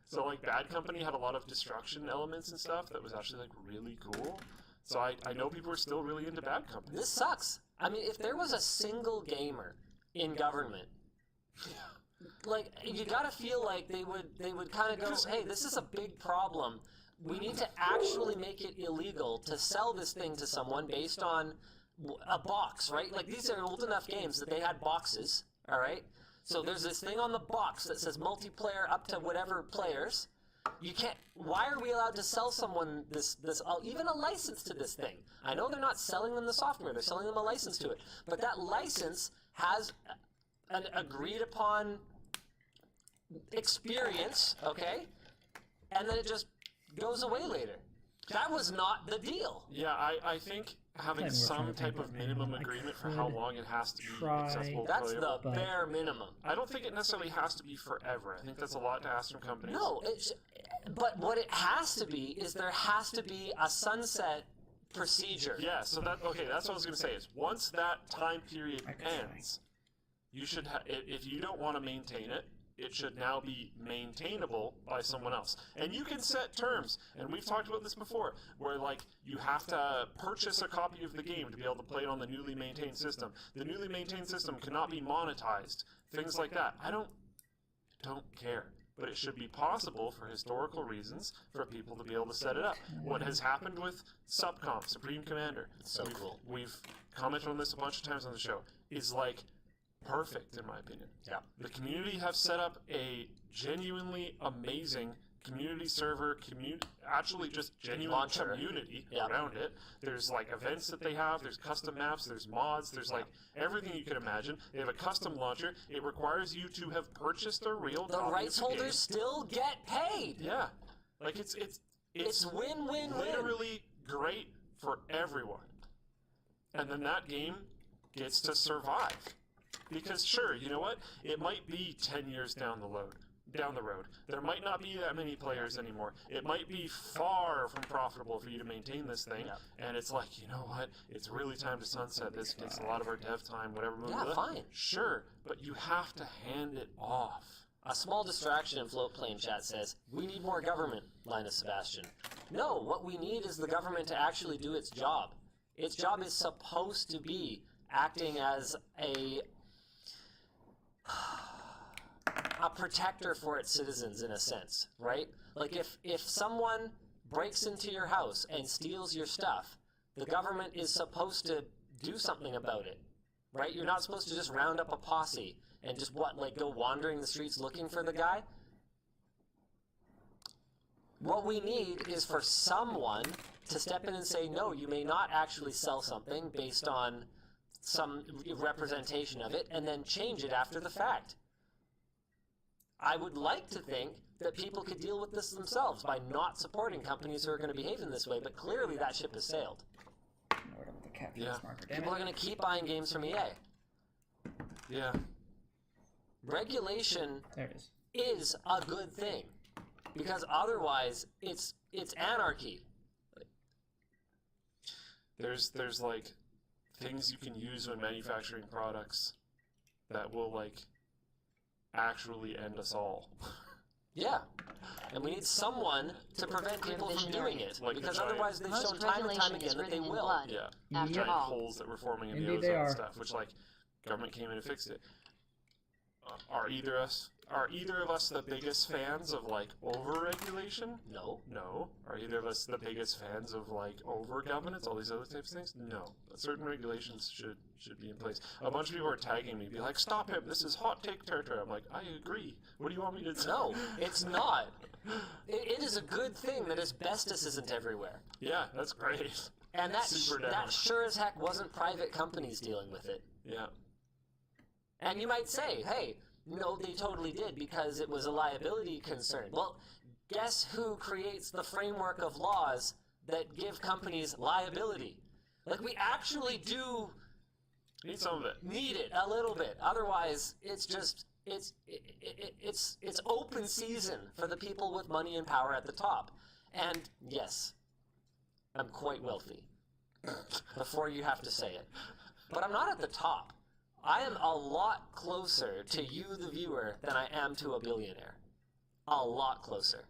So like Bad Company had a lot of destruction elements and stuff that was actually like really cool. So I know people are still really into Bad Company. This sucks. I mean, if there was a single gamer in government, like you gotta feel like they would kind of go, hey, this is a big problem. We need to actually make it illegal to sell this thing to someone based on a box, right? Like these are old enough games that they had boxes, all right? So there's this thing on the box that says multiplayer up to whatever players. You can't. Why are we allowed to sell someone this even a license to this thing? I know they're not selling them the software; they're selling them a license to it. But that license has an agreed upon experience, okay? And then it just goes away later. That was not the deal. Yeah, I think having some type of minimum agreement for how long it has to be accessible. That's the bare minimum. I don't think it necessarily has to be forever. I think that's a lot to ask from companies. No, but what it has to be is there has to be a sunset procedure. Yeah, so that's what I was going to say is once that time period ends, you should if you don't want to maintain it, it should now be maintainable by someone else. And you can set terms, and we've talked about this before, where like you have to purchase a copy of the game to be able to play it on the newly maintained system. The newly maintained system cannot be monetized. Things like that. I don't care. But it should be possible for historical reasons for people to be able to set it up. What has happened with Subcom, Supreme Commander, so cool. We've commented on this a bunch of times on the show, is like perfect in my opinion. Yeah. The community have set up a genuinely amazing community server, actually just genuine Launcher. community Yeah. around it. There's like events that they have, there's custom maps, there's mods, there's like everything you can imagine. They have a custom launcher. It requires you to have purchased a real The copy rights of the game. holders still get paid. Yeah. Like it's win-win-win. literally great for everyone. And then that game gets to survive. Because sure, you know what? It might be 10 years down the road. There might not be that many players anymore. It might be far from profitable for you to maintain this thing. Yeah. And it's like, you know what? It's really time to sunset this. It takes a lot of our dev time, whatever. Yeah, fine. Sure, but you have to hand it off. A small distraction in Floatplane chat says, we need more government, Linus Sebastian. No, what we need is the government to actually do its job. Its job is supposed to be acting as a protector for its citizens in a sense, right? Like if someone breaks into your house and steals your stuff, the government is supposed to do something about it, right? You're not supposed to just round up a posse and just go wandering the streets looking for the guy. What we need is for someone to step in and say, no, you may not actually sell something based on some representation of it, and then change it after the fact. I would like to think that people could deal with this themselves by not supporting companies who are going to behave in this way, but clearly that ship has sailed. Yeah. People are going to keep buying games from EA. Yeah. Regulation There it is. is a good thing, because otherwise it's anarchy. There's like things you can use when manufacturing products that will like actually end us all. Yeah. And we need someone to prevent people from doing it, Like because the giant- otherwise they've Most shown time and time regulation is again that they written in will. blood. Yeah. After Giant all. holes that were forming in the Indeed they ozone are. and stuff, which like government came in and fixed it. Are either of us the biggest fans of like over-regulation? No. No. Are either of us the biggest fans of like over-governance, all these other types of things? No. Certain regulations should be in place. A bunch of people are tagging me, be like, "Stop him! This is hot take territory." I'm like, I agree. What do you want me to do? No, it's not. It is a good thing that asbestos isn't everywhere. Yeah, that's great. And that Super down. that sure as heck wasn't private companies dealing with it. Yeah. And you might say, hey, No, they totally did, because it was a liability concern. Well, guess who creates the framework of laws that give companies liability? Like, we actually do Need some of it. need it a little bit. Otherwise, it's just it's open season for the people with money and power at the top. And yes, I'm quite wealthy. Before you have to say it. But I'm not at the top. I am a lot closer to you, the viewer, than I am to a billionaire. A lot closer.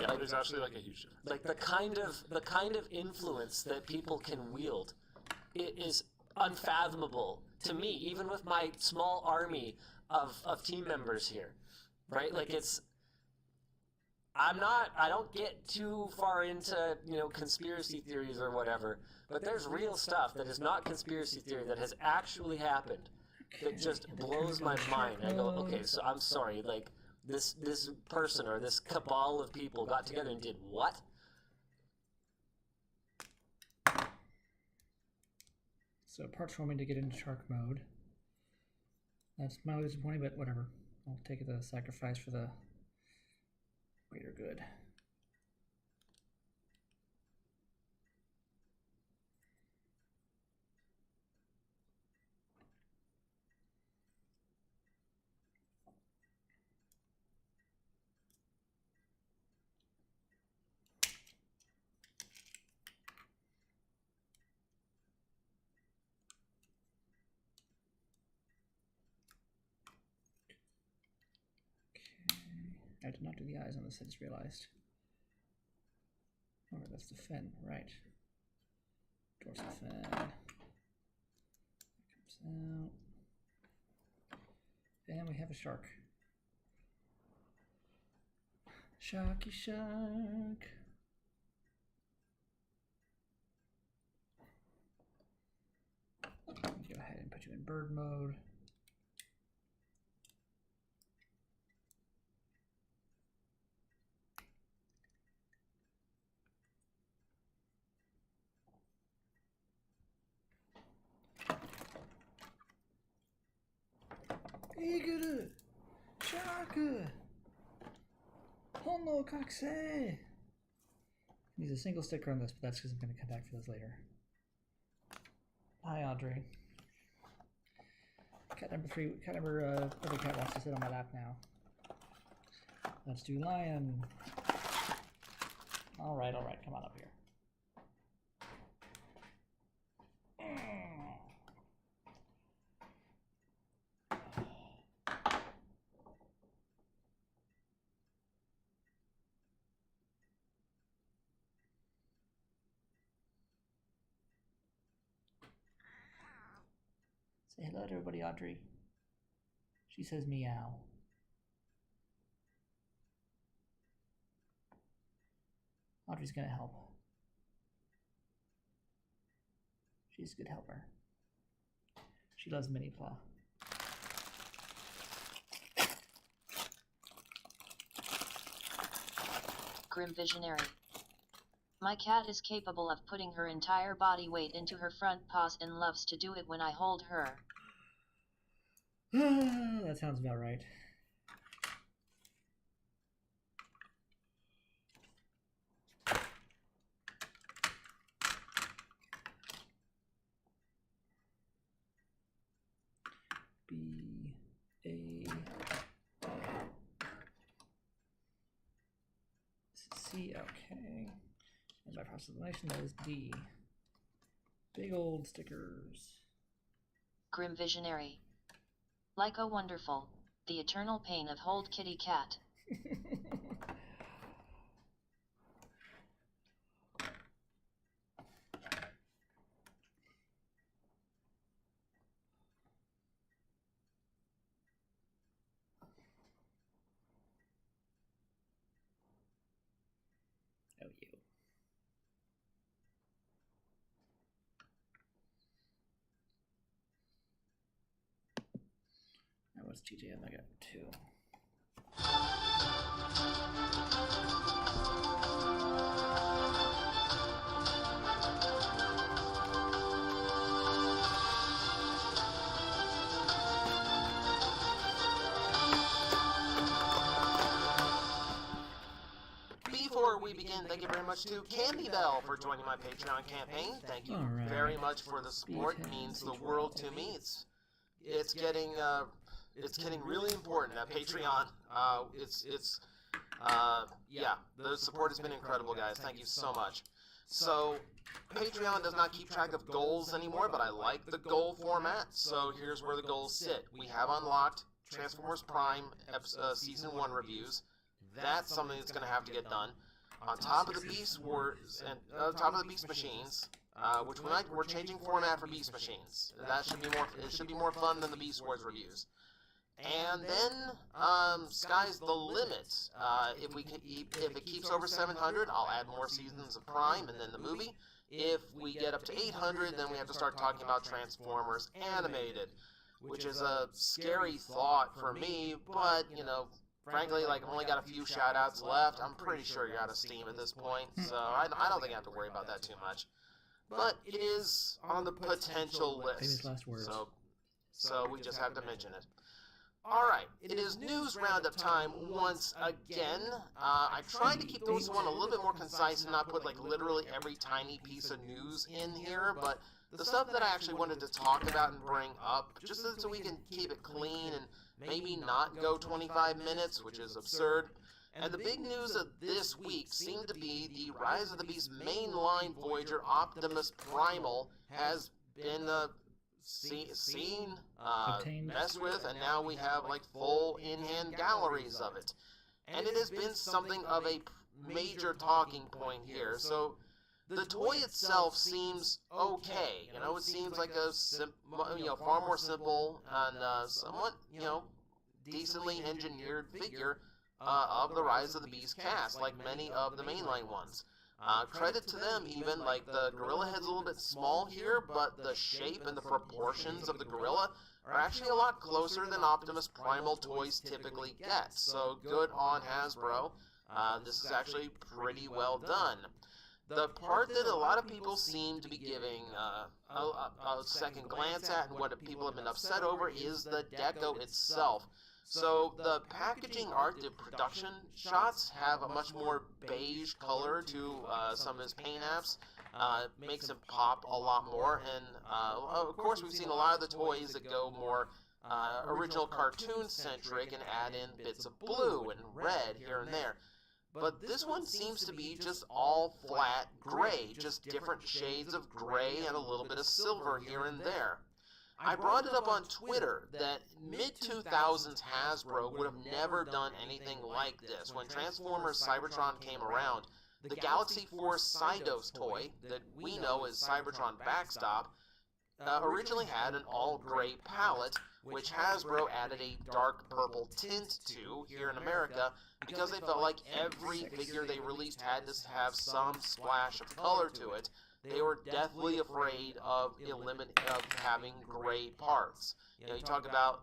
Yeah, there's actually like a huge difference. Like the kind of influence that people can wield, it is unfathomable to me, even with my small army of team members here. Right? Like I don't get too far into, conspiracy theories or whatever, but there's real stuff that is not conspiracy theory that has actually happened that just blows my mind. I go, okay, so I'm sorry, like, this person or this cabal of people got together and did what? So parts for me to get into shark mode. That's mildly disappointing, but whatever. I'll take it as a sacrifice for the greater good. I did not do the eyes on this, I just realized. Oh, that's the fin, right. Dorsal fin. That comes out. And we have a shark. Sharky shark. Go ahead and put you in bird mode. Eagle! Shark! Hono kakse! Needs a single sticker on this, but that's because I'm going to come back for this later. Hi, Audrey. Cat number 3. Other cat wants to sit on my lap now. Let's do lion. All right, come on up here. Say hello to everybody, Audrey. She says meow. Audrey's gonna help. She's a good helper. She loves Minipla. Grim Visionary. My cat is capable of putting her entire body weight into her front paws and loves to do it when I hold her. That sounds about right. B A C, okay. And by process of elimination, that is D. Big old stickers. Grim Visionary. Like a wonderful, the eternal pain of hold kitty cat. Oh, you. Now what's TJM? I got 2. thank you very much to Candy Bell for joining my Patreon campaign. Thank you Alright. very much for the support. It means the world to me. It's getting really important. Patreon, yeah, the support has been incredible, guys. Thank you so much. So, Patreon does not keep track of goals anymore, but I like the goal format, so here's where the goals sit. We have unlocked Transformers Prime Season 1 reviews. That's something that's going to have to get done. On top of the Beast Wars, and on top of the Beast Machines, which we're changing format for Beast Machines. It should be more fun than the Beast Wars reviews. And then, sky's the limit. If it keeps over 700, I'll add more seasons of Prime and then the movie. If we get up to 800, then we have to start talking about Transformers Animated, which is a scary thought for me, but, you know, frankly, like, I've only got a few shout-outs left. I'm pretty sure you're out of steam at this point, so I don't think I have to worry about that too much. But it is on the potential list. Famous last words. So we just have to mention it. Alright, it is news roundup time once again. I tried to keep this one a little bit more concise and not put like literally every tiny piece of news in here, but the stuff that I actually wanted to talk about and bring up, just so we can keep it clean and maybe not go 25 minutes, which is absurd. And the big news of this week seemed to be the Rise of the Beast mainline Voyager Optimus Primal has been seen, messed with, and now we have like full in-hand galleries of it. And it has been something of a major talking point here. So the toy itself seems okay. You know, it seems like a far more simple and somewhat, you know, decently engineered figure of the Rise of the Beast cast, like many of the mainline ones. Credit to them, even, like, the gorilla head's a little bit small here, but the shape and the proportions of the gorilla are actually a lot closer than Optimus Primal toys typically get, so good on Hasbro. This is actually pretty well done. The part that a lot of people seem to be giving a second glance at and what people have been upset over is the deco itself. So the packaging art, the production shots have a much more beige color to some of his paint apps. Makes him pop a lot more, and of course we've seen a lot of the toys that go more original cartoon-centric and add in bits of blue and red here and there. But this one seems to be just all flat gray, just different shades of gray and a little bit of silver here and there. I brought it up on Twitter that mid-2000s Hasbro would have never done anything like this. When Transformers Cybertron came around, the Galaxy Force Cydos toy that we know as Cybertron Backstop originally had an all-gray palette, which Hasbro added a dark purple tint to here in America because they felt like every figure they released had to have some splash of color to it. They were deathly afraid of having gray parts. You know, you talk about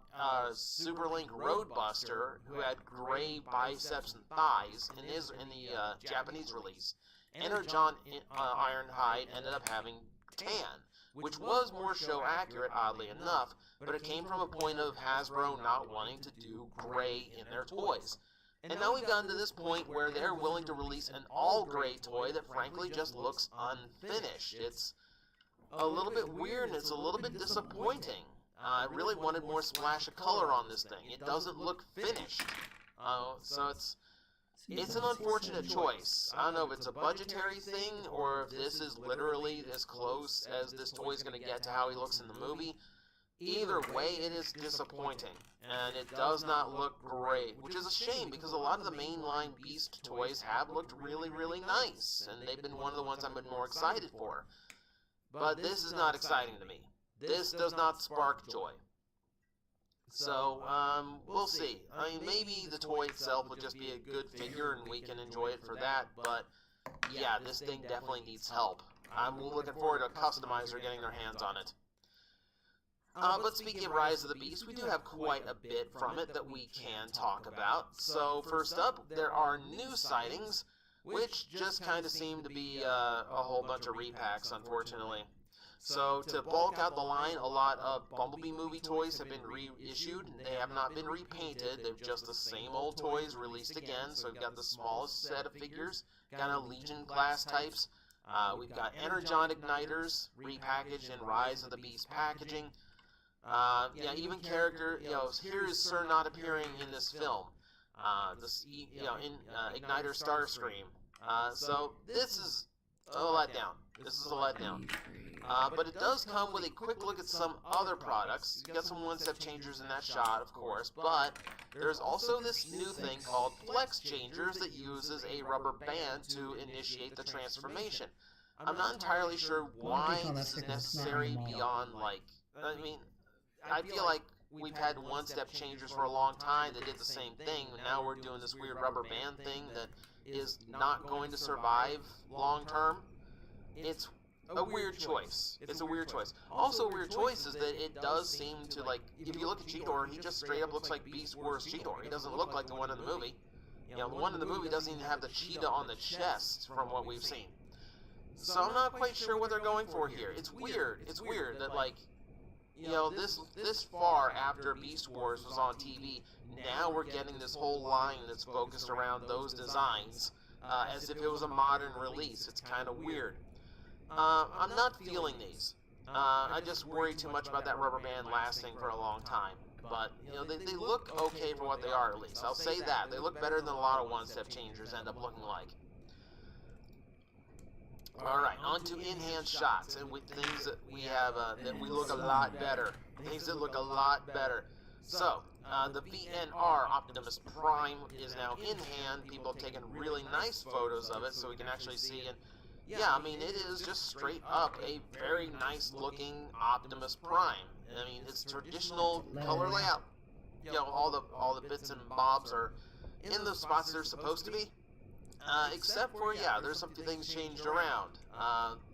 Superlink Roadbuster, who had gray biceps and thighs in the Japanese release. Energon Ironhide ended up having tan, which was more show accurate, oddly enough, but it came from a point of Hasbro not wanting to do gray in their toys. And now we've gotten to this point where they're willing to release an all-gray toy that frankly just looks unfinished. It's a little bit weird and it's a little bit disappointing. I really wanted more splash of color on this thing. It doesn't look finished. So it's an unfortunate choice. I don't know if it's a budgetary thing or if this is literally as close as this toy is going to get to how he looks in the movie. Either way, it is disappointing, and it does not look great, which is a shame because a lot of the mainline Beast toys have looked really, really nice, and they've been one of the ones I've been more excited for. But this is not exciting to me. This does not spark joy. So, we'll see. I mean, maybe the toy itself will just be a good figure and we can enjoy it for that, but yeah, this thing definitely needs help. I'm looking forward to a customizer getting their hands on it. But speaking of Rise of the Beast, we do have quite a bit from it that we can talk about. So first up, there are new sightings, which just kind of seem to be a whole bunch of repacks, unfortunately. So to bulk out the line, a lot of Bumblebee movie toys have been reissued. They have not been repainted. They're just the same old toys released again. So we've got the smallest set of figures, kind of Legion class types. We've got Energon Igniters, repackaged in Rise of the Beast packaging. Yeah, even character, here is Sir not appearing in this film. In Igniter Starscream. So this is a letdown. This is a letdown. But it does come with a quick look at some other products. You got some one-step changers in that shot, of course, but there's also this new thing called Flex Changers that uses a rubber band to initiate the transformation. I'm not entirely sure why this is necessary beyond, I feel like we've had one-step changers for a long time that did the same thing, and now we're doing this weird rubber band thing that is not going to survive long-term. It's a weird choice. It's a weird choice. Also, a weird choice is that it does seem to, if you look at Cheetor, he just straight up looks like Beast Wars Cheetor. He doesn't look like the one in the movie. The one in the movie doesn't even have the cheetah on the chest from what we've seen. So I'm not quite sure what they're going for here. It's weird. It's weird that, this far after Beast Wars was on TV, now we're getting this whole line that's focused around those designs, as if it was a modern release. It's kind of weird. I'm not feeling these. I just worry too much about that rubber band lasting for a long time. But, they look okay for what they are, at least. I'll say that. They look better than a lot of one-step changers end up looking like. Alright, on to in-hand shots, and with things that we have, that we look a lot better. Things that look a lot better. So, the BNR Optimus Prime is now in hand. People have taken really nice photos of it, so we can actually see, and yeah, I mean, it is just straight up a very nice looking Optimus Prime. I mean, it's traditional color layout. All the bits and bobs are in the spots they're supposed to be. Except for, there's some things changed around.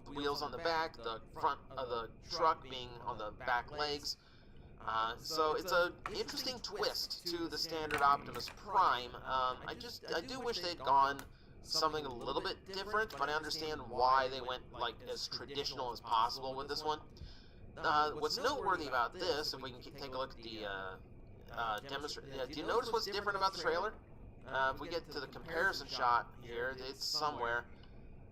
The wheels on the back, the front of the truck being on the back legs. So it's an interesting twist to the standard Optimus Prime. I do wish they'd gone something a little bit different, but I understand why they went as traditional as possible with this one. What's noteworthy about this, if we can take a look at the demonstration, do you notice what's different about the trailer? If we get to the comparison shot here, it's somewhere.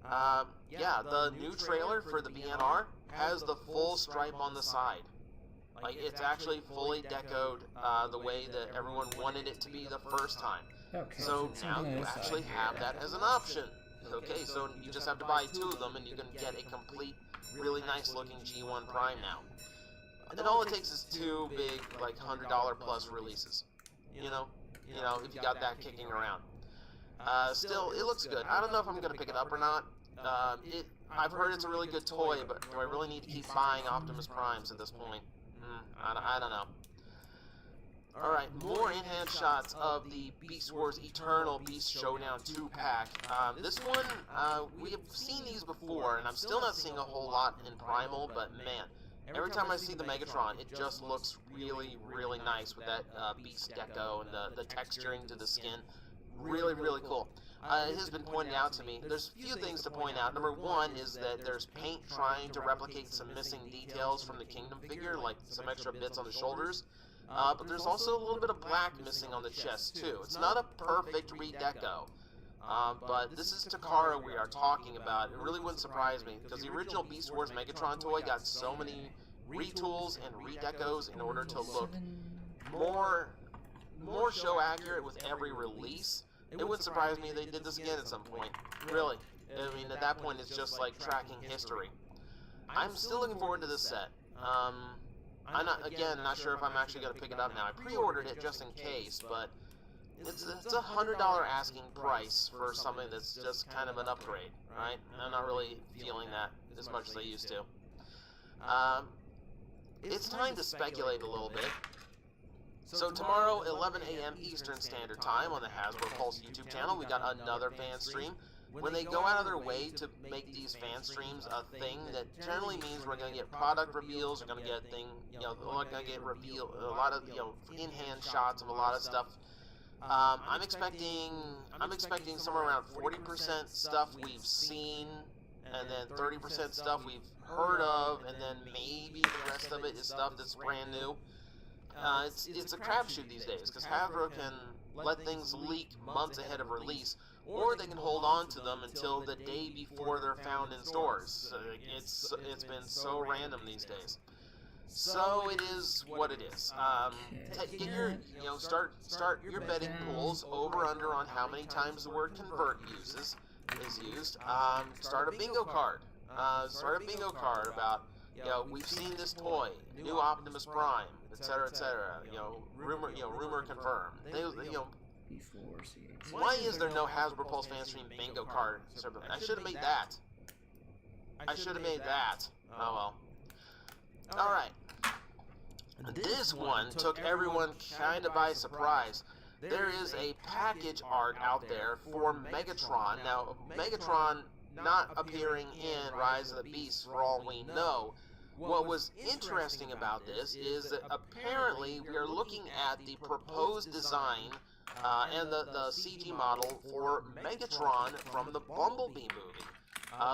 The new trailer for the BNR has the full stripe on the side. It's actually fully decoed the way that everyone wanted it to be the first time. Okay, so now you actually have that as an option. Okay, so you just have to buy 2 of them and you can get a complete, really nice looking G1 Prime now. And then all it takes is 2 big, $100 plus releases. If you got that kicking around. Still, it looks good. I don't know if I'm going to pick it up or not. I've heard it's a really good toy, but do I really need to keep buying Optimus Primes at this point? I don't know. Alright, more in-hand shots of the Beast Wars Eternal Beast Showdown 2-pack. This one, we have seen these before, and I'm still not seeing a whole lot in Primal, but man, every time I see the Megatron, it just looks really, really nice with that Beast deco and the texturing to the skin. Really, really cool. It has been pointed out to me. There's a few things to point out. Number one is that there's paint trying to replicate some missing details from the Kingdom figure, like some extra bits on the shoulders. But there's also a little bit of black missing on the chest, too. It's not a perfect redeco. But this is Takara we are talking about. It really wouldn't surprise me, because the original Beast Wars Megatron toy got so many retools and redecos in order to look more show accurate with every release. It wouldn't surprise me if they did this again at some point. Really. I mean, at that point, it's just like tracking history. I'm still looking forward to this set. I'm not sure if I'm actually going to pick it up now. I pre-ordered it just in case, but it's a $100 asking price for something that's just kind of an upgrade, right? I'm not really feeling that as much as I used to. It's time to speculate a little bit. So tomorrow, 11 a.m. Eastern Standard Time on the Hasbro Pulse YouTube channel, we got another fan stream. When they go out of their way to make these fan streams a thing, that generally means we're going to get product reveals, we're going to get we're going to get a lot of in-hand shots of a lot of stuff. I'm expecting somewhere around 40% stuff we've seen, and then 30% stuff we've heard of, and then maybe the rest of it is stuff that's brand new. It's a crapshoot these days, because Hasbro can let things leak months ahead of release, or they can hold on to them until the day before they're found in stores. It's been so random these days. So it is what it is. Get your, start your betting pools over under on how many times the word convert is used. Start a bingo card. Start a bingo card about, we've seen this toy, new Optimus Prime, etc., etc. Rumor confirmed. Before CH. Why is there no Hasbro Pulse Fan Stream bingo card? I should have made that. Oh well. Alright. This one took everyone kind of by surprise. There is a package art out there for Megatron. Now, Megatron not appearing in Rise of the Beasts for all we know. What was interesting about this is that apparently we are looking at the proposed design and the CG model for Megatron from the Bumblebee movie.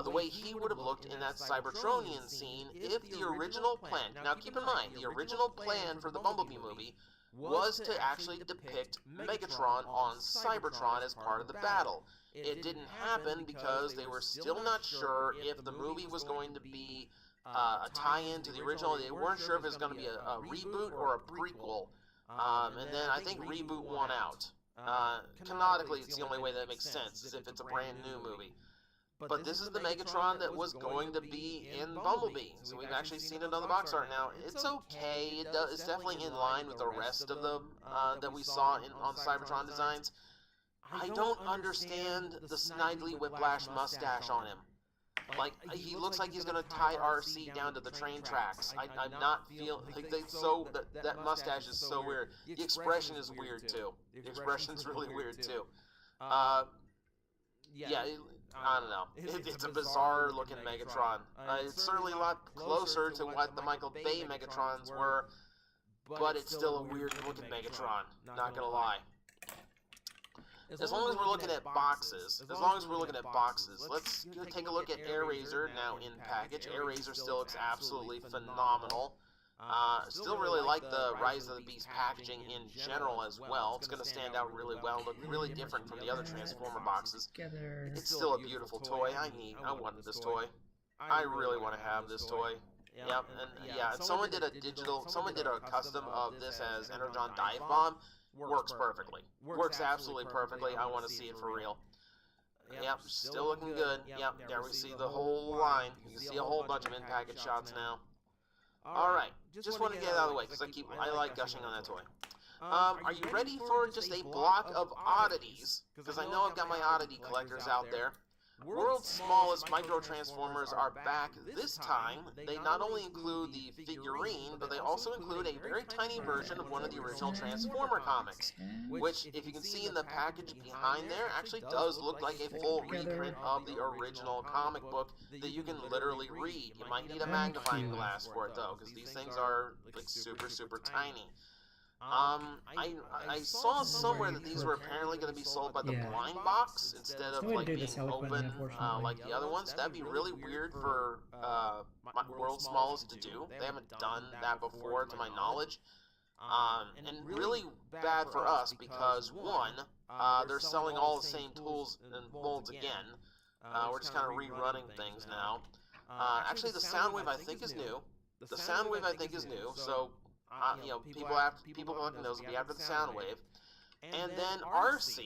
The way he would have looked in that Cybertronian scene if the original plan, now keep in mind, the original plan for the Bumblebee movie was to actually depict Megatron on Cybertron as part of the battle. It didn't happen because they were still not sure if the movie was going to be a tie-in to the original. They weren't sure if it was going to be a reboot or a prequel. And then I think reboot won out. Canonically, it's the only way that makes sense, is if it's a brand new movie. But this is the Megatron that was going to be in Bumblebee. So we've actually seen it on the box art now. It's okay. It's definitely in line with the rest of the that we saw on Cybertron designs. I don't understand the Snidely Whiplash mustache on him. Like, he looks like he's going to tie RC down to the train tracks. I'm not feeling... that mustache is so weird. The expression is weird, too. The expression's really weird, too. Yeah, I don't know. It's a bizarre-looking Megatron. It's certainly a lot closer to what the Michael Bay Megatrons were, but it's still a weird-looking Megatron, not gonna lie. As long as we're looking at boxes, let's take a look at AirRaiser now in package. AirRaiser still looks absolutely phenomenal. Still really like the Rise of the Beast packaging in general as well. It's going to stand out really well, look really different from the other Transformer boxes. It's still a beautiful toy. I wanted this toy. I really want to have this toy. Yep, and someone did a custom of this as Energon Dive Bomb. Works perfectly. Works absolutely perfectly. I want to see it for real. Yep, still looking good. Yep, there we see the whole line. You can see a whole bunch of in-package shots now. Alright, just want to get it out of the way, because I like gushing on that toy. Are you ready for just a block of oddities? Because I know I've got my oddity collectors out there. World's smallest micro-transformers are back this time. They not only include the figurine, but they also include a very tiny version of one of the original Transformer comics, which, if you can see in the package behind there, actually does look like a full reprint of the original comic book that you can literally read. You might need a magnifying glass for it, though, because these things are like super, super tiny. I saw somewhere that these were apparently going to be sold by the blind box instead of like being open like the other ones. That'd be really weird for World's Smallest to do. They haven't done that before, to my knowledge. And really bad for us because, one, they're selling all the same tools and molds again. We're just kind of rerunning things now. Actually, the Soundwave I think is new. So people collecting those will be after the Soundwave. And then RC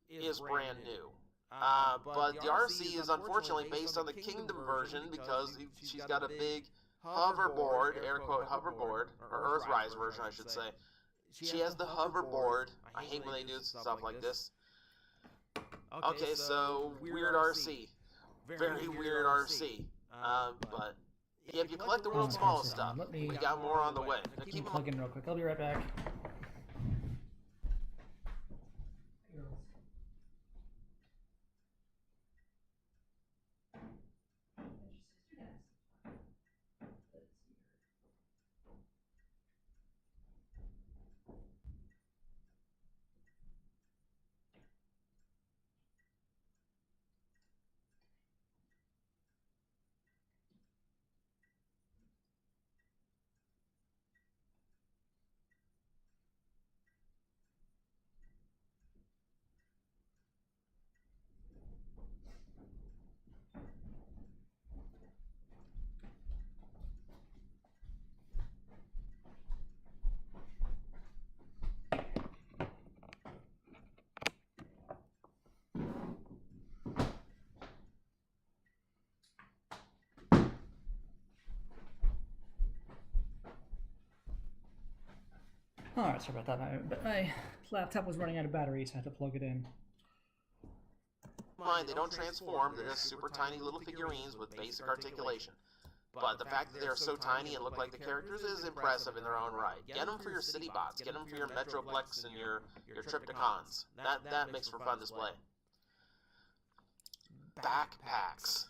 is brand new. But the RC is unfortunately based on the Kingdom version because she's got a big hoverboard, air quote hoverboard, or Earthrise version I should say. She has the hoverboard. I hate when they do stuff like this. Okay, so weird RC. Very weird RC. But if you collect the world's smallest stuff, we got more on the way. Now Keep plug in real quick. I'll be right back. Alright, sorry about that, but my laptop was running out of battery, so I had to plug it in. Mind, they don't transform, they're just super tiny little figurines with basic articulation. But the fact that they're so tiny and look like the characters is impressive in their own right. Get them for your city bots, get them for your Metroplex and your Triptychons. That makes for fun display. Backpacks.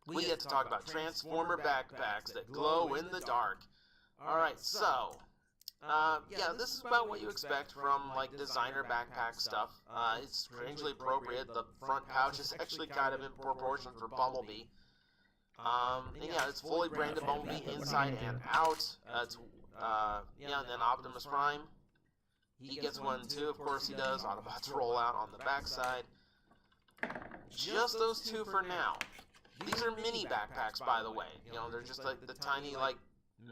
We get to talk about Transformer backpacks that glow in the dark. Alright, so... yeah, this is about what you expect from, like, designer backpack stuff. It's strangely appropriate. The front pouch is actually kind of in proportion for Bumblebee. And yeah, it's fully branded Bumblebee inside and out. Yeah, and then Optimus Prime. He gets one too, of course he does. Autobots roll out on the backside. Just those two for now. These are mini backpacks, by the way. You know, they're just like the tiny, like,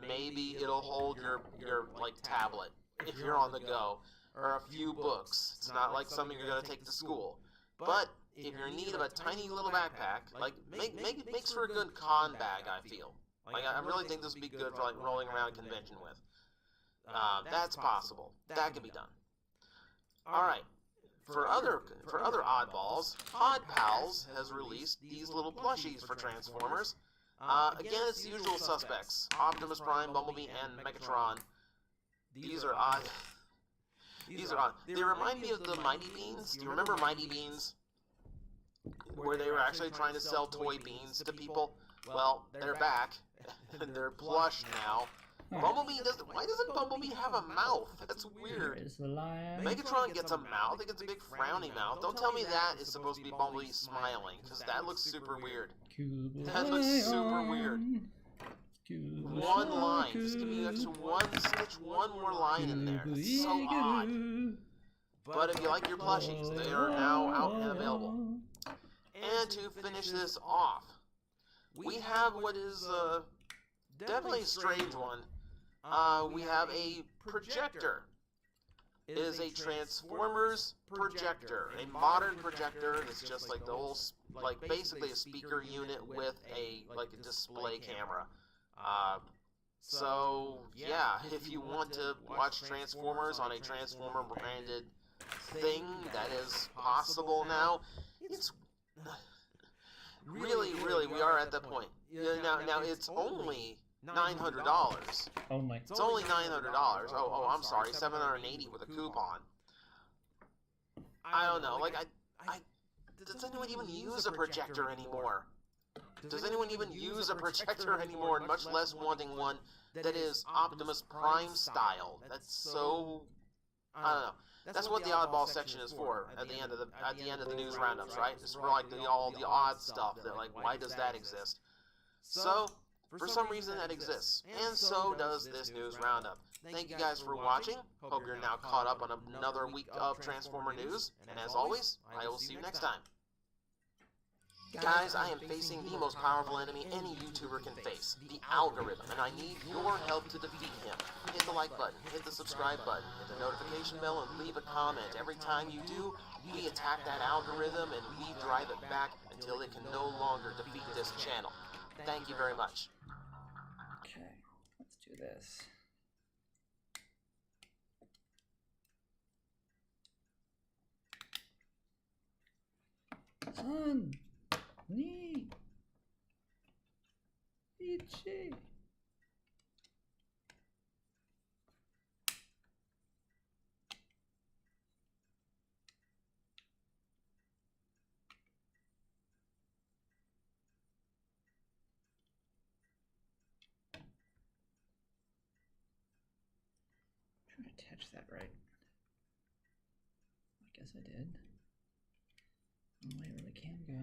maybe it'll hold your like tablet if you're on the go, or a few books. It's not like something you're gonna take to school. But if you're in need of a tiny little backpack, like makes for a good con bag, I feel. Like I really think this would be good for like rolling around a convention with. That's possible. That can be done. All right. For other oddballs, Pod Pals has released these little plushies for Transformers. Again, it's the usual suspects: Optimus Prime, Bumblebee, and Megatron. These are odd. These are odd. They remind me of the Mighty Beans. Do you remember Mighty Beans? Where they were actually trying to sell toy beans to people? Well, they're back, and they're plush now. Bumblebee doesn't... Why doesn't Bumblebee have a mouth? That's weird. Megatron gets a mouth. He gets a big frowny mouth. Don't tell me that is supposed to be Bumblebee smiling, because that looks super weird. That looks super weird. One line. Just give me extra stitch one more line in there. That's so odd. But if you like your plushies, they are now out and available. And to finish this off, we have what is definitely a strange one. We have a projector. It is a Transformers projector, a modern projector that's just like the whole, like basically a speaker unit with a display camera. So yeah, if you want to watch Transformers on a Transformer branded thing, that is possible now. It's really, we are at that point. Now it's only $900. Only. It's only $900. Oh, I'm sorry, $780 with a coupon. I don't know. Like, does anyone even use a projector anymore? Does anyone even use a projector anymore? Much less wanting one that is Optimus Prime style. That's so. I don't know. That's what the oddball section is for at the end of the news roundups, right? It's for like all the odd stuff that like why does that exist? So. For some reason that exists, and so does this news roundup. Thank you guys for watching. Hope you're now caught up on another week of Transformer news, and as always, I will see you next time. Guys, I am facing the most powerful enemy any YouTuber can face, the algorithm, and I need your help to defeat him. Hit the like button, hit the subscribe button, hit the notification bell, and leave a comment. Every time you do, we attack that algorithm and we drive it back until it can no longer defeat this channel. Thank you very much. Okay, let's do this. Son, ni, ichi. Trying to attach that right. I guess I did. The way it really can go.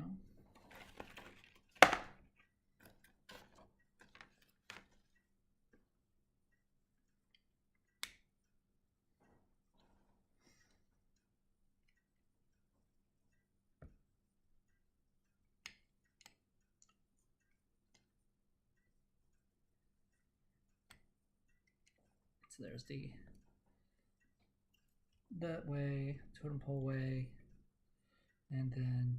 So there's that way, totem pole way, and then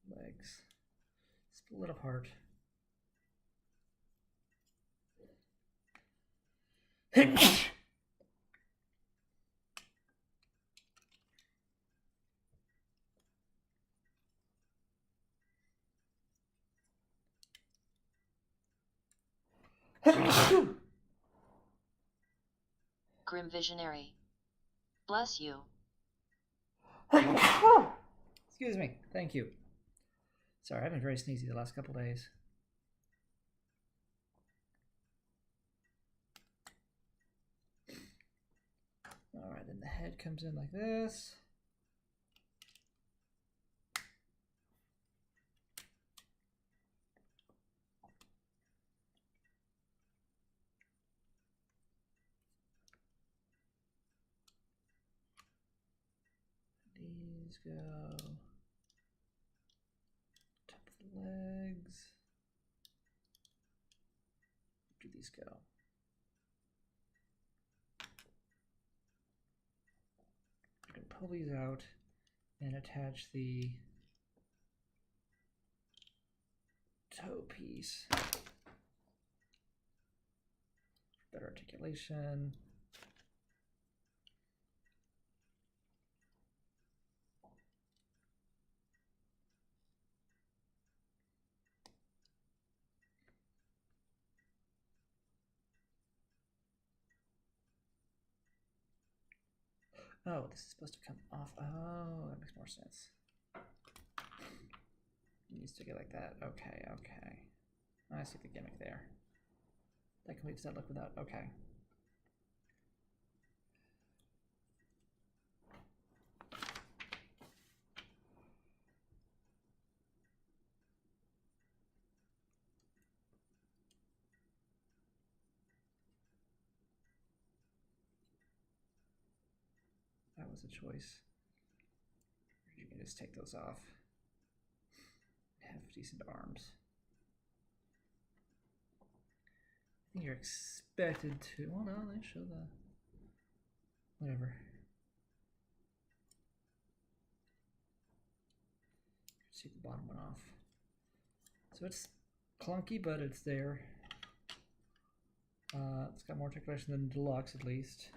legs split apart. Grim Visionary. Bless you. Excuse me. Thank you. Sorry, I've been very sneezy the last couple days. Alright, then the head comes in like this. These go top of the legs. Where do these go? I can pull these out and attach the toe piece. Better articulation. Oh, this is supposed to come off. Oh, that makes more sense. It needs to go like that. Okay, okay. I see the gimmick there. That completes that look without. Okay. That was a choice. You can just take those off. Have decent arms. I think you're expected to. Well, no, they show the. Whatever. See the bottom one off. So it's clunky, but it's there. It's got more articulation than Deluxe, at least.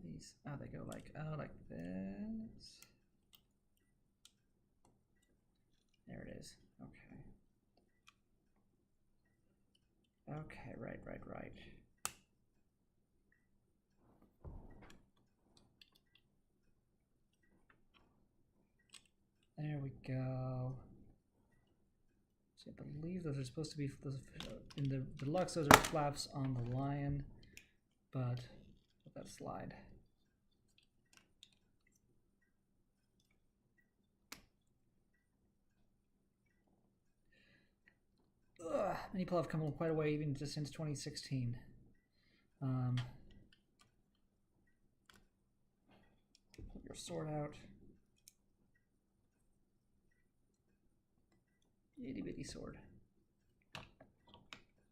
These, oh, they go like this. There it is. Okay. Okay, right. There we go. So I believe those are supposed to be, in the Deluxe, those are flaps on the lion, but let that slide. Minipla have come quite a way even just since 2016. Pull your sword out. Itty bitty sword.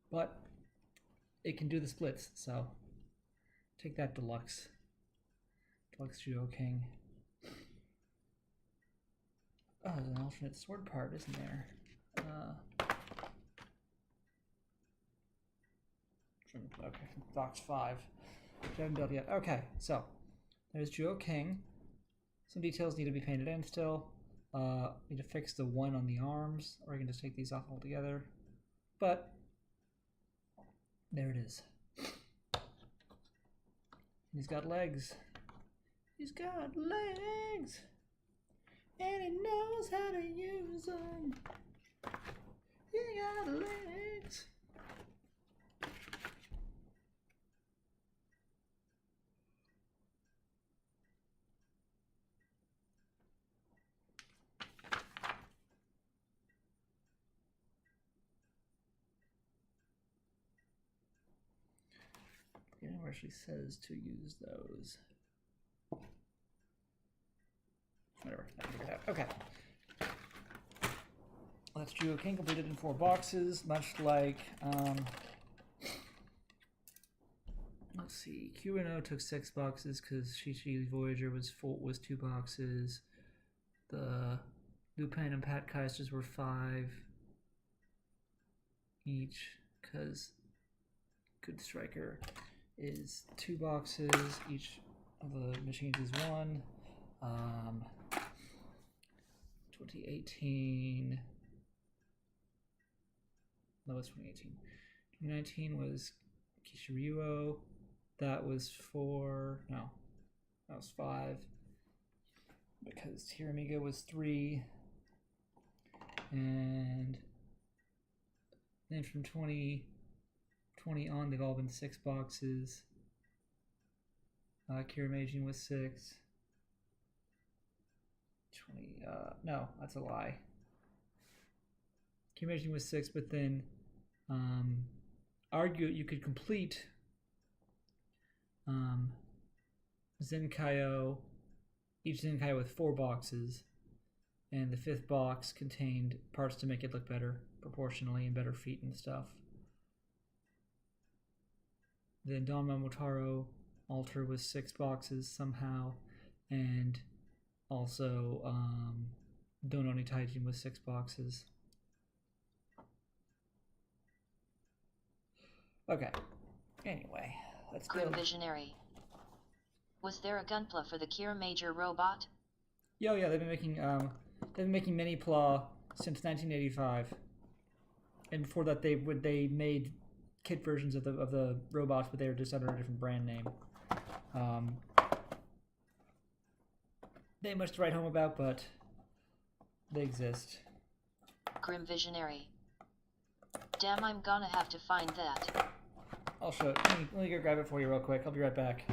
But it can do the splits, so take that, Deluxe. Deluxe Zyuoh King. Oh, there's an alternate sword part, isn't there? Okay, Box 5. Which I haven't built yet. Okay, so there's Zyuoh King. Some details need to be painted in still. Need to fix the one on the arms, or you can just take these off altogether. But there it is. And he's got legs. He's got legs, and he knows how to use them. He got legs. You know where she says to use those. Whatever, I figured it out. Okay. That's Zyuoh King completed in 4 boxes, much like, let's see, Q&O took 6 boxes because Chi-Chi Voyager was 2 boxes. The Lupin and Pat Keisters were 5. each, because Good Striker is 2 boxes. Each of the machines is 1. 2018. That was 2018. 2019 was Kishiryu. That was 4. No, that was 5. Because Tiramiga was 3. And then from 2020 on, they've all been 6 boxes. Kiramaging was 6. 20. No, that's a lie. Kiramaging was 6, but then argue you could complete Zenkaio, each Zenkaio with 4 boxes, and the 5th box contained parts to make it look better proportionally and better feet and stuff. Then Don Momotaro Alter was 6 boxes somehow, and also Dononi Taijin was 6 boxes. Okay. Anyway, let's go. Grim Visionary. Was there a Gunpla for the Kira Major robot? Yeah, they've been making Minipla since 1985, and before that they made kit versions of the robots, but they were just under a different brand name. They ain't much to write home about, but they exist. Grim Visionary. Damn, I'm gonna have to find that. I'll show it. Let me go grab it for you real quick. I'll be right back.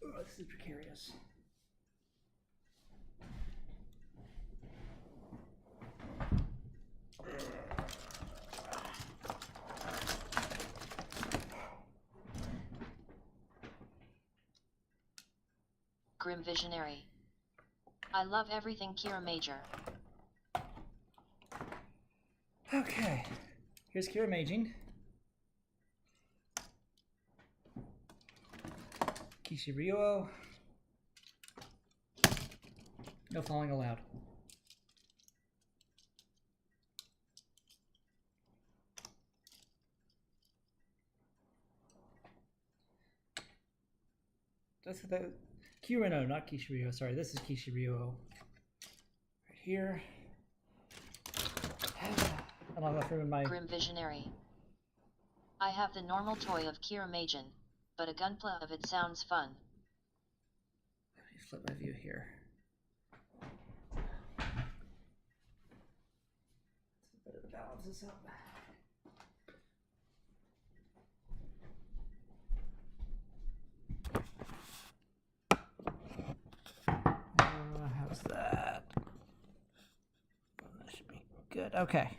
Oh, this is precarious. Grim Visionary. I love everything Kira Major. Okay, here's Kiramaging. Kishiryuo. No falling allowed. That's the Kirino, not Kishiryuo. Sorry, this is Kishiryuo. Right here. And I'll go my Grim Visionary. I have the normal toy of Kira Majin, but a gunpla of it sounds fun. Let me flip my view here. Better to balance this up. How's that? That should be good. Okay.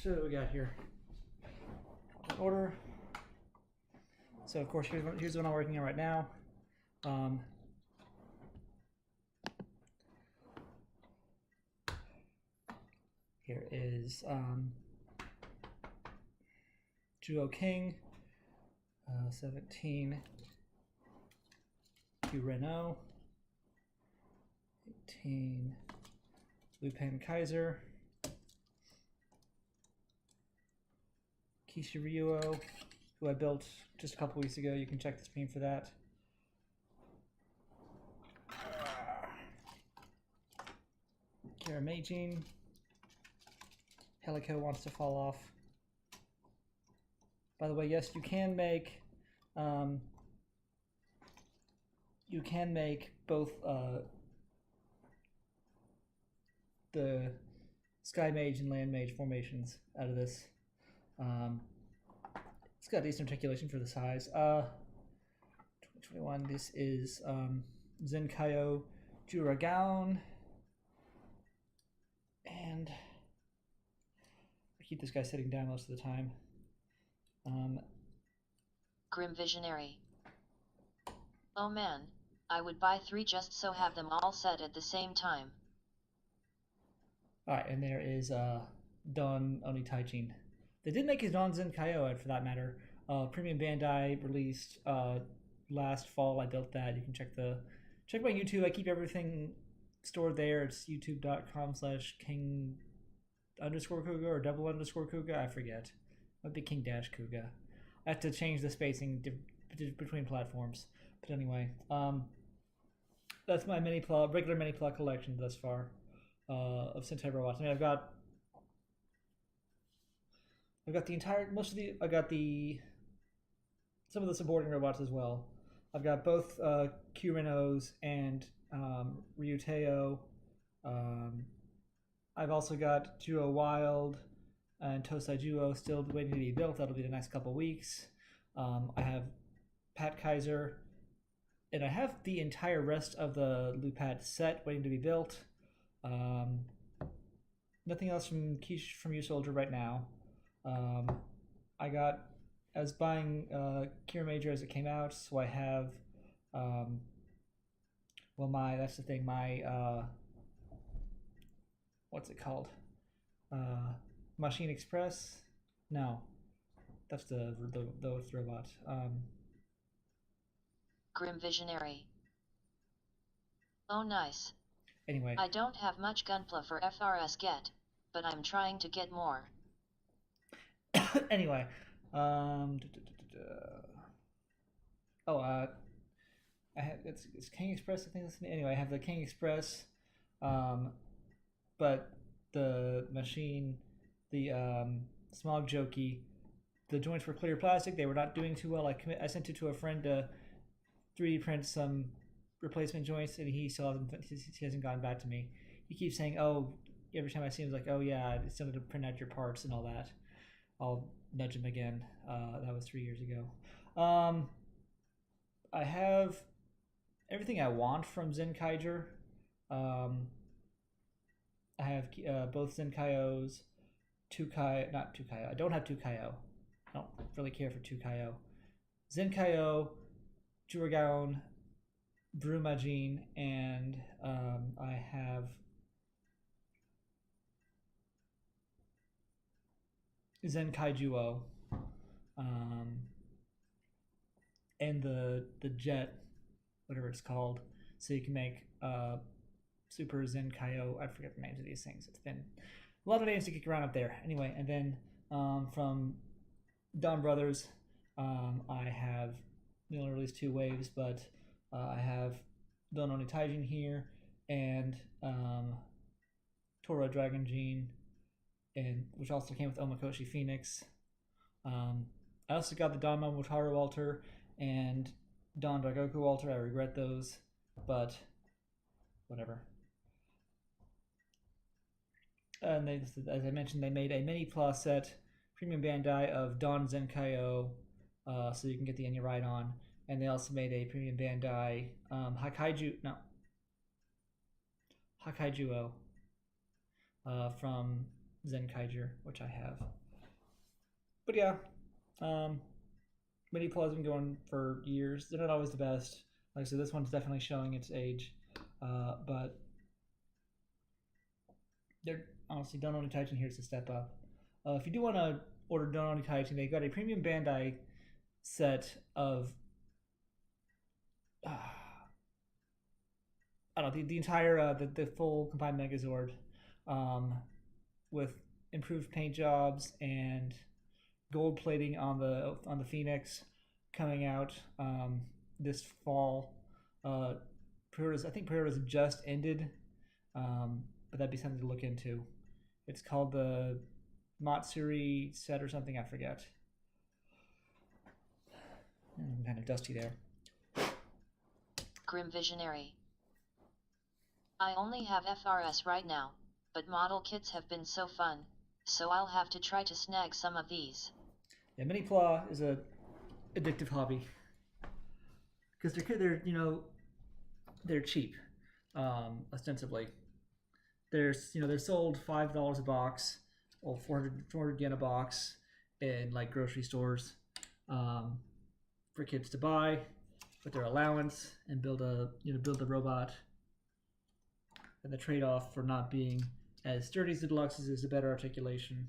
So what we got here? Order. So of course here's the one I'm working on right now. Here is Zyuoh King, 17, Renault, 18, Lupin Kaiser, Kishiryuo, who I built just a couple weeks ago. You can check the stream for that. Kira Meijin. Helico wants to fall off. By the way, yes, you can make both the Sky Mage and Land Mage formations out of this. It's got decent articulation for the size. 2021. This is Zenkaio Juragaon, and I keep this guy sitting down most of the time. Grim Visionary. Oh man, I would buy 3 just so have them all set at the same time. Alright, and there is Don Oni Taichin. They did make his Don Zenkaio for that matter. Premium Bandai released last fall. I built that. You can check my YouTube. I keep everything stored there. It's youtube.com/king_kuga or _kuga. I forget. It might be king-kuga. I have to change the spacing between platforms. But anyway, that's my regular Minipla collection thus far of Sentai robots. I mean, I've got the entire some of the supporting robots as well. I've got both Kyurinos and Ryuteo. I've also got Zyuoh Wild and Tosai Zyuoh still waiting to be built. That'll be the next couple weeks. I have Pat Kaiser, and I have the entire rest of the Lupat set waiting to be built. Nothing else from You Soldier right now. I was buying Kira Major as it came out, so I have that's the thing, my what's it called? Machine Express? No. That's the robot. Grim Visionary. Oh nice. Anyway. I don't have much gunpla for FRS yet, but I'm trying to get more. Anyway. I have it's King Express, I think that's the name. Anyway, I have the King Express, but the machine, the Smog Jokey, the joints were clear plastic. They were not doing too well. I sent it to a friend to 3D print some replacement joints, and he still hasn't gotten back to me. He keeps saying, "Oh," every time I see him, he's like, "Oh yeah, it's still to print out your parts and all that." I'll nudge him again. That was 3 years ago. I have everything I want from Zenkaiger. I have both Zenkaios, not Tukaio. I don't have Tukaio. I don't really care for Tukaio. Zenkaio, Juragaon, Brumajin, and I have Zenkai Zyuoh. and the jet, whatever it's called, so you can make Super Zenkaio. I forget the names of these things. It's been a lot of names to kick around up there. Anyway, and then from Dawn Brothers, I have they only released 2 waves, but I have Don Oni Taijin here and Tora Dragon Gene, and which also came with Omakoshi Phoenix. I also got the Don Momotaro Alter and Don Daigoku Alter. I regret those, but whatever. And they, as I mentioned, they made a Minipla set, Premium Bandai, of Don Zenkaio, so you can get the Enya Ride-On. And they also made a Premium Bandai Hakaijuo from Zenkaiger, which I have. But yeah, Minipla has been going for years. They're not always the best. Like I said, this one's definitely showing its age, but they're honestly, Don Oni Taijin here is a step up. If you do want to order Don Oni Taijin, they got a Premium Bandai set of I don't know, the entire the full combined Megazord, with improved paint jobs and gold plating on the Phoenix, coming out this fall. Pre-orders, I think pre-orders have just ended, but that'd be something to look into. It's called the Matsuri set or something, I forget. Kind of dusty there. Grim Visionary. I only have FRS right now, but model kits have been so fun, so I'll have to try to snag some of these. Yeah, Minipla is a addictive hobby because they're cheap, ostensibly. They're sold $5 a box, or 400 yen a box in like grocery stores, for kids to buy with their allowance and build the robot. And the trade-off for not being as sturdy as the deluxes is a better articulation.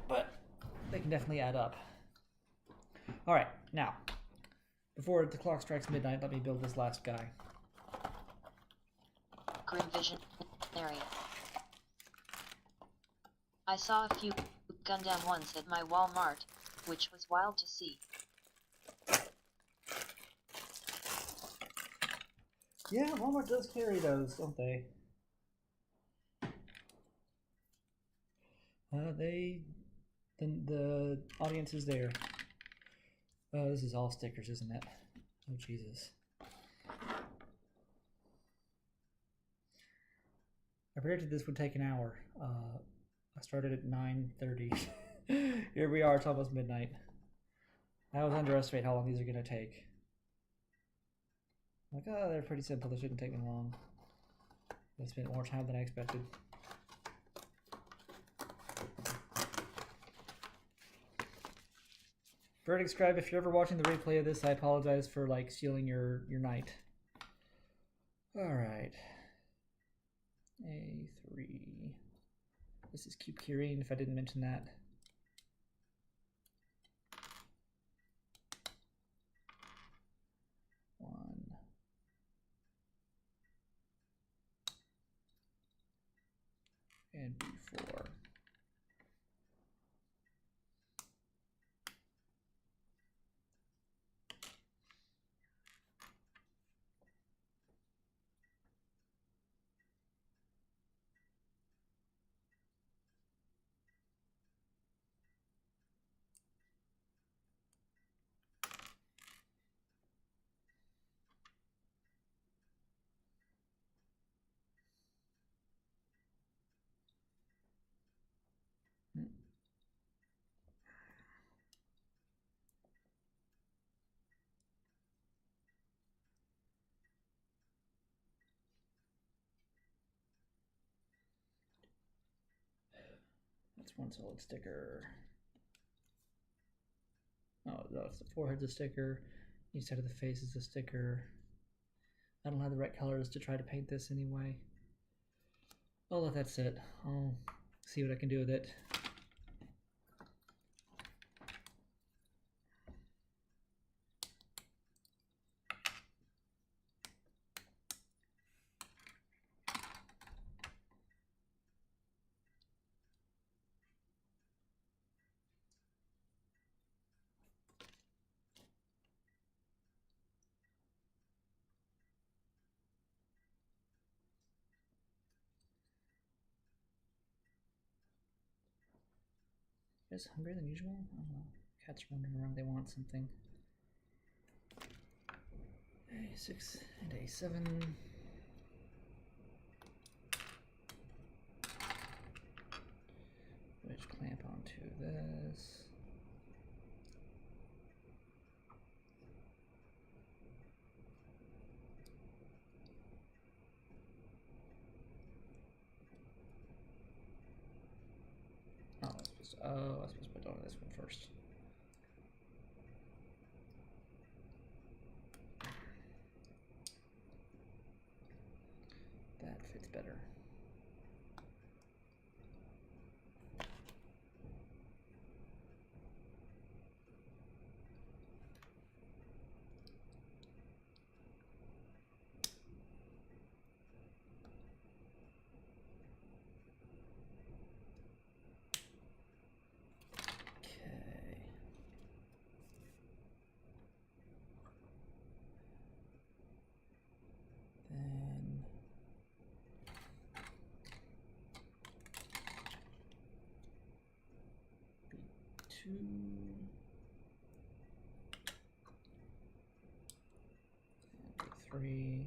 But they can definitely add up. All right, now, before the clock strikes midnight, let me build this last guy. Grim Visionary. I saw a few Gundam ones at my Walmart, which was wild to see. Yeah, Walmart does carry those, don't they? The audience is there. Oh, this is all stickers, isn't it? Oh, Jesus. I predicted this would take an hour. I started at 9:30. Here we are, it's almost midnight. I always underestimate how long these are going to take. I'm like, oh, they're pretty simple, they shouldn't take me long. They spent more time than I expected. Verdict Scribe, if you're ever watching the replay of this, I apologize for stealing your night. Alright. A3. This is Cube Kirin, if I didn't mention that. One. And B4. That's one solid sticker. Oh, that's the forehead's a sticker. Each side of the face is a sticker. I don't have the right colors to try to paint this anyway. I'll let that sit. I'll see what I can do with it. is hungrier than usual? I don't know. Cats wandering around, they want something. A6 and A7. Wedge clamp onto this. Oh, I was supposed to put on this one first. That fits better. Two. Three.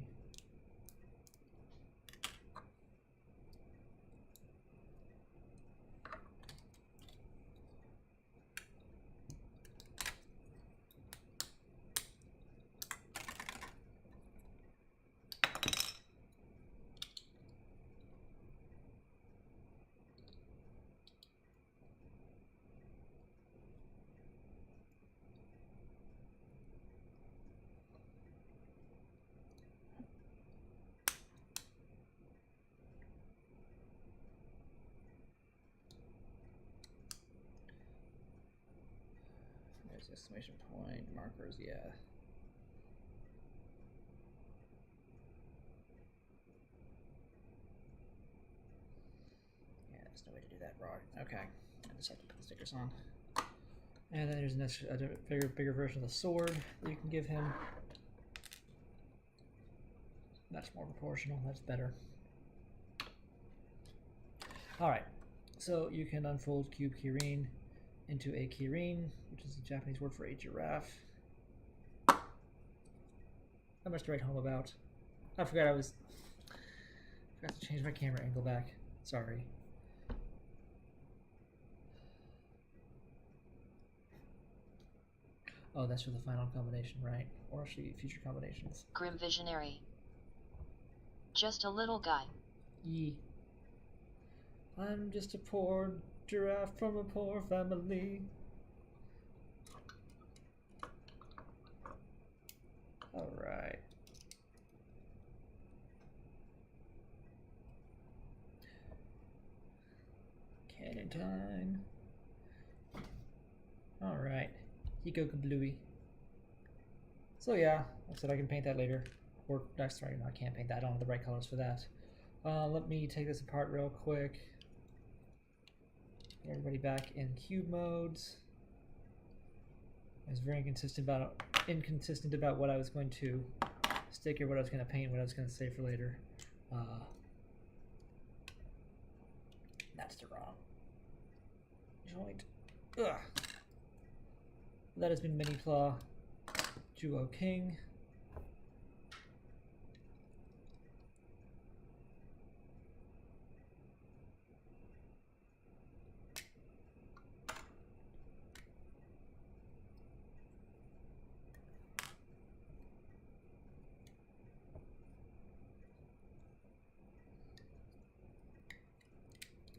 There's exclamation point, markers, yeah. Yeah, there's no way to do that right. Okay, I just have to put the stickers on. And then there's a bigger version of the sword that you can give him. That's more proportional, that's better. Alright, so you can unfold cube kirin into a kirin, which is a Japanese word for a giraffe. How much to write home about? I forgot to change my camera angle back. Sorry. Oh, that's for the final combination, right? Or actually future combinations. Grim Visionary. Just a little guy. Yee. I'm just a poor giraffe from a poor family. Alright. Cannon time. Alright. Hiko Kablooey. So yeah, like I said, I can paint that later. Or, sorry, no, I can't paint that. I don't have the right colors for that. Let me take this apart real quick. Get everybody back in cube modes. I was very inconsistent about what I was going to stick or what I was going to paint, what I was going to save for later. That's the wrong joint. Ugh. That has been Minipla, Zyuoh King.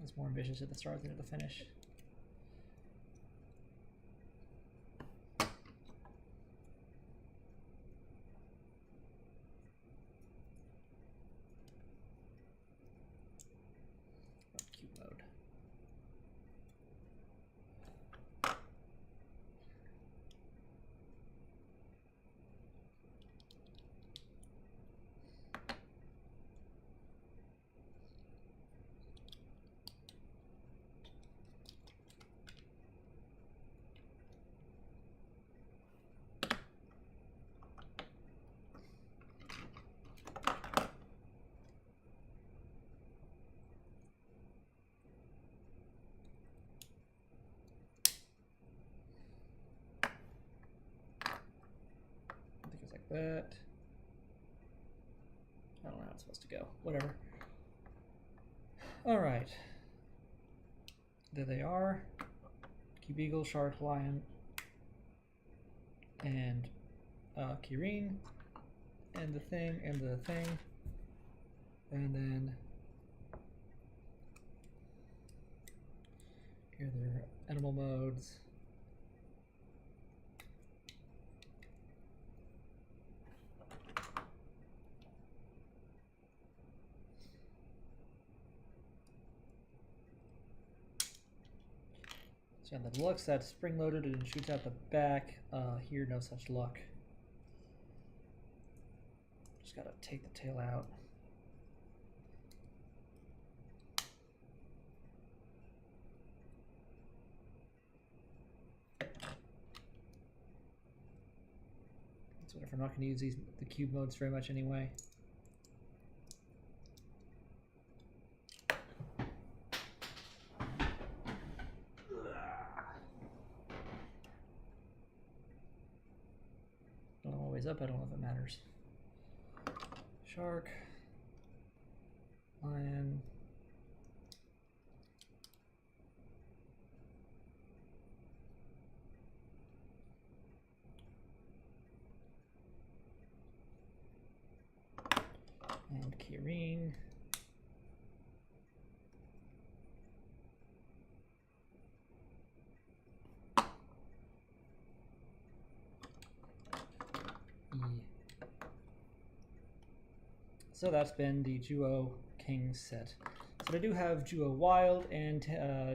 It's more ambitious at the start than at the finish. Cube mode. that. I don't know how it's supposed to go. Whatever. Alright. There they are. Cube Eagle, Shark, Lion, and Kirin, and the thing, and the thing. And then here are their animal modes. So on the deluxe, that's spring loaded and shoots out the back. Here, no such luck. Just gotta take the tail out. So if I'm not gonna use the cube modes very much anyway. Up, I don't know if it matters. Shark, lion, and Kirin. So that's been the Zyuoh King set. So I do have Zyuoh Wild and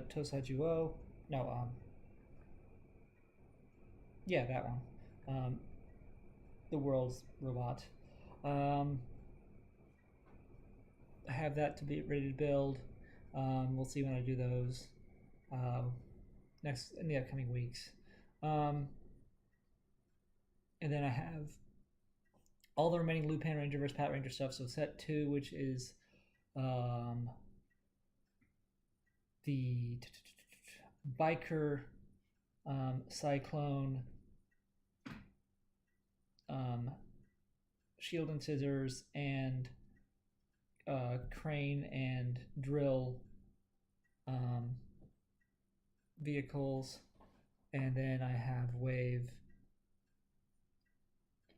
Tosai Zyuoh. No, yeah, that one. The world's robot. I have that to be ready to build. We'll see when I do those in the upcoming weeks. And then I have all the remaining Lupin Ranger vs. Pat Ranger stuff. So set 2, which is the biker, cyclone, shield and scissors, and crane and drill vehicles. And then I have wave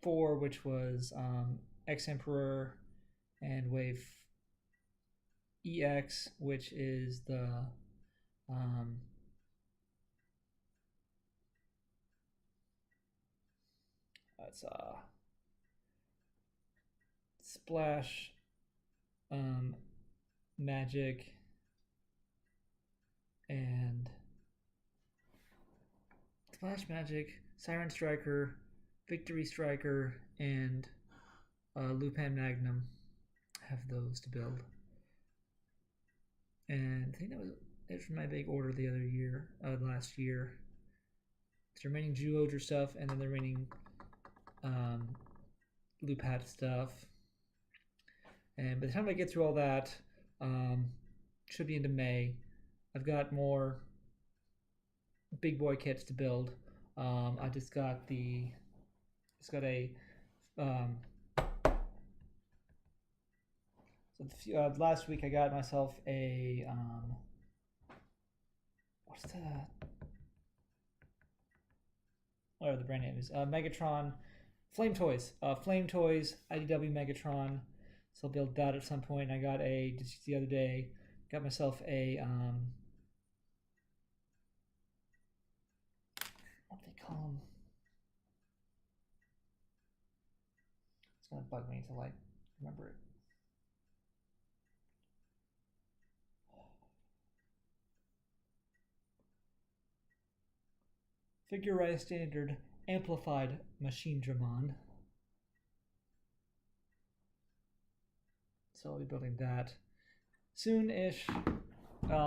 4, which was Ex-Emperor, and wave EX, which is the that's Splash, Magic, and Splash Magic, Siren Striker, Victory Striker, and Lupin Magnum. Have those to build. And I think that was it for my big order the other year, last year. It's the remaining Zyuoh stuff, and then the remaining Lupat stuff. And by the time I get through all that, should be into May. I've got more big boy kits to build. I just got a last week I got myself a what's whatever the brand name is, Megatron Flame Toys, IDW Megatron. So I'll build that at some point. I got just the other day, got myself a what do they call them? It's gonna bug me until I remember it. Figure Rise Standard Amplified Machine Dramon. So I'll be building that soon-ish. But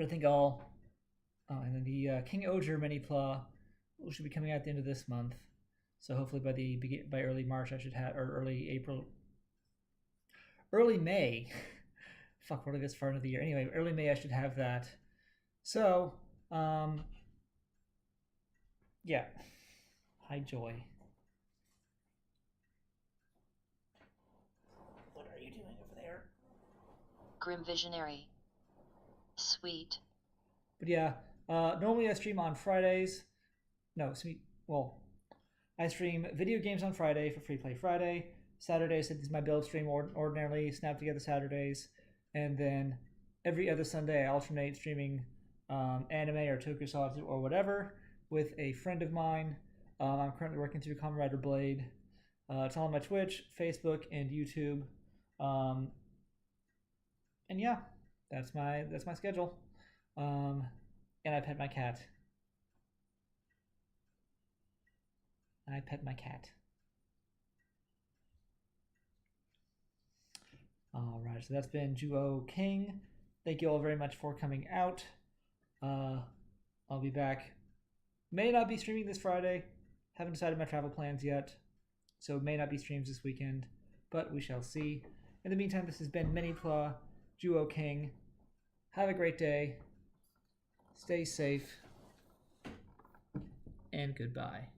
I think and then the King Oger Minipla should be coming out at the end of this month. So hopefully by early March I should have, or early April, early May. Fuck, what are this far into the year? Anyway, early May I should have that. So, yeah. Hi, Joy. Grim Visionary. Sweet. But yeah, normally I stream on Fridays. No, I stream video games on Friday for Free Play Friday. Saturdays is my build stream, ordinarily Snap Together Saturdays. And then every other Sunday I alternate streaming anime or tokusatsu or whatever with a friend of mine. I'm currently working through Kamen Rider Blade. It's all on my Twitch, Facebook, and YouTube. And yeah, that's my schedule. And I pet my cat. Alright, so that's been Zyuoh King. Thank you all very much for coming out. I'll be back. May not be streaming this Friday. Haven't decided my travel plans yet. So may not be streams this weekend. But we shall see. In the meantime, this has been Minipla, Zyuoh King. Have a great day. Stay safe. And goodbye.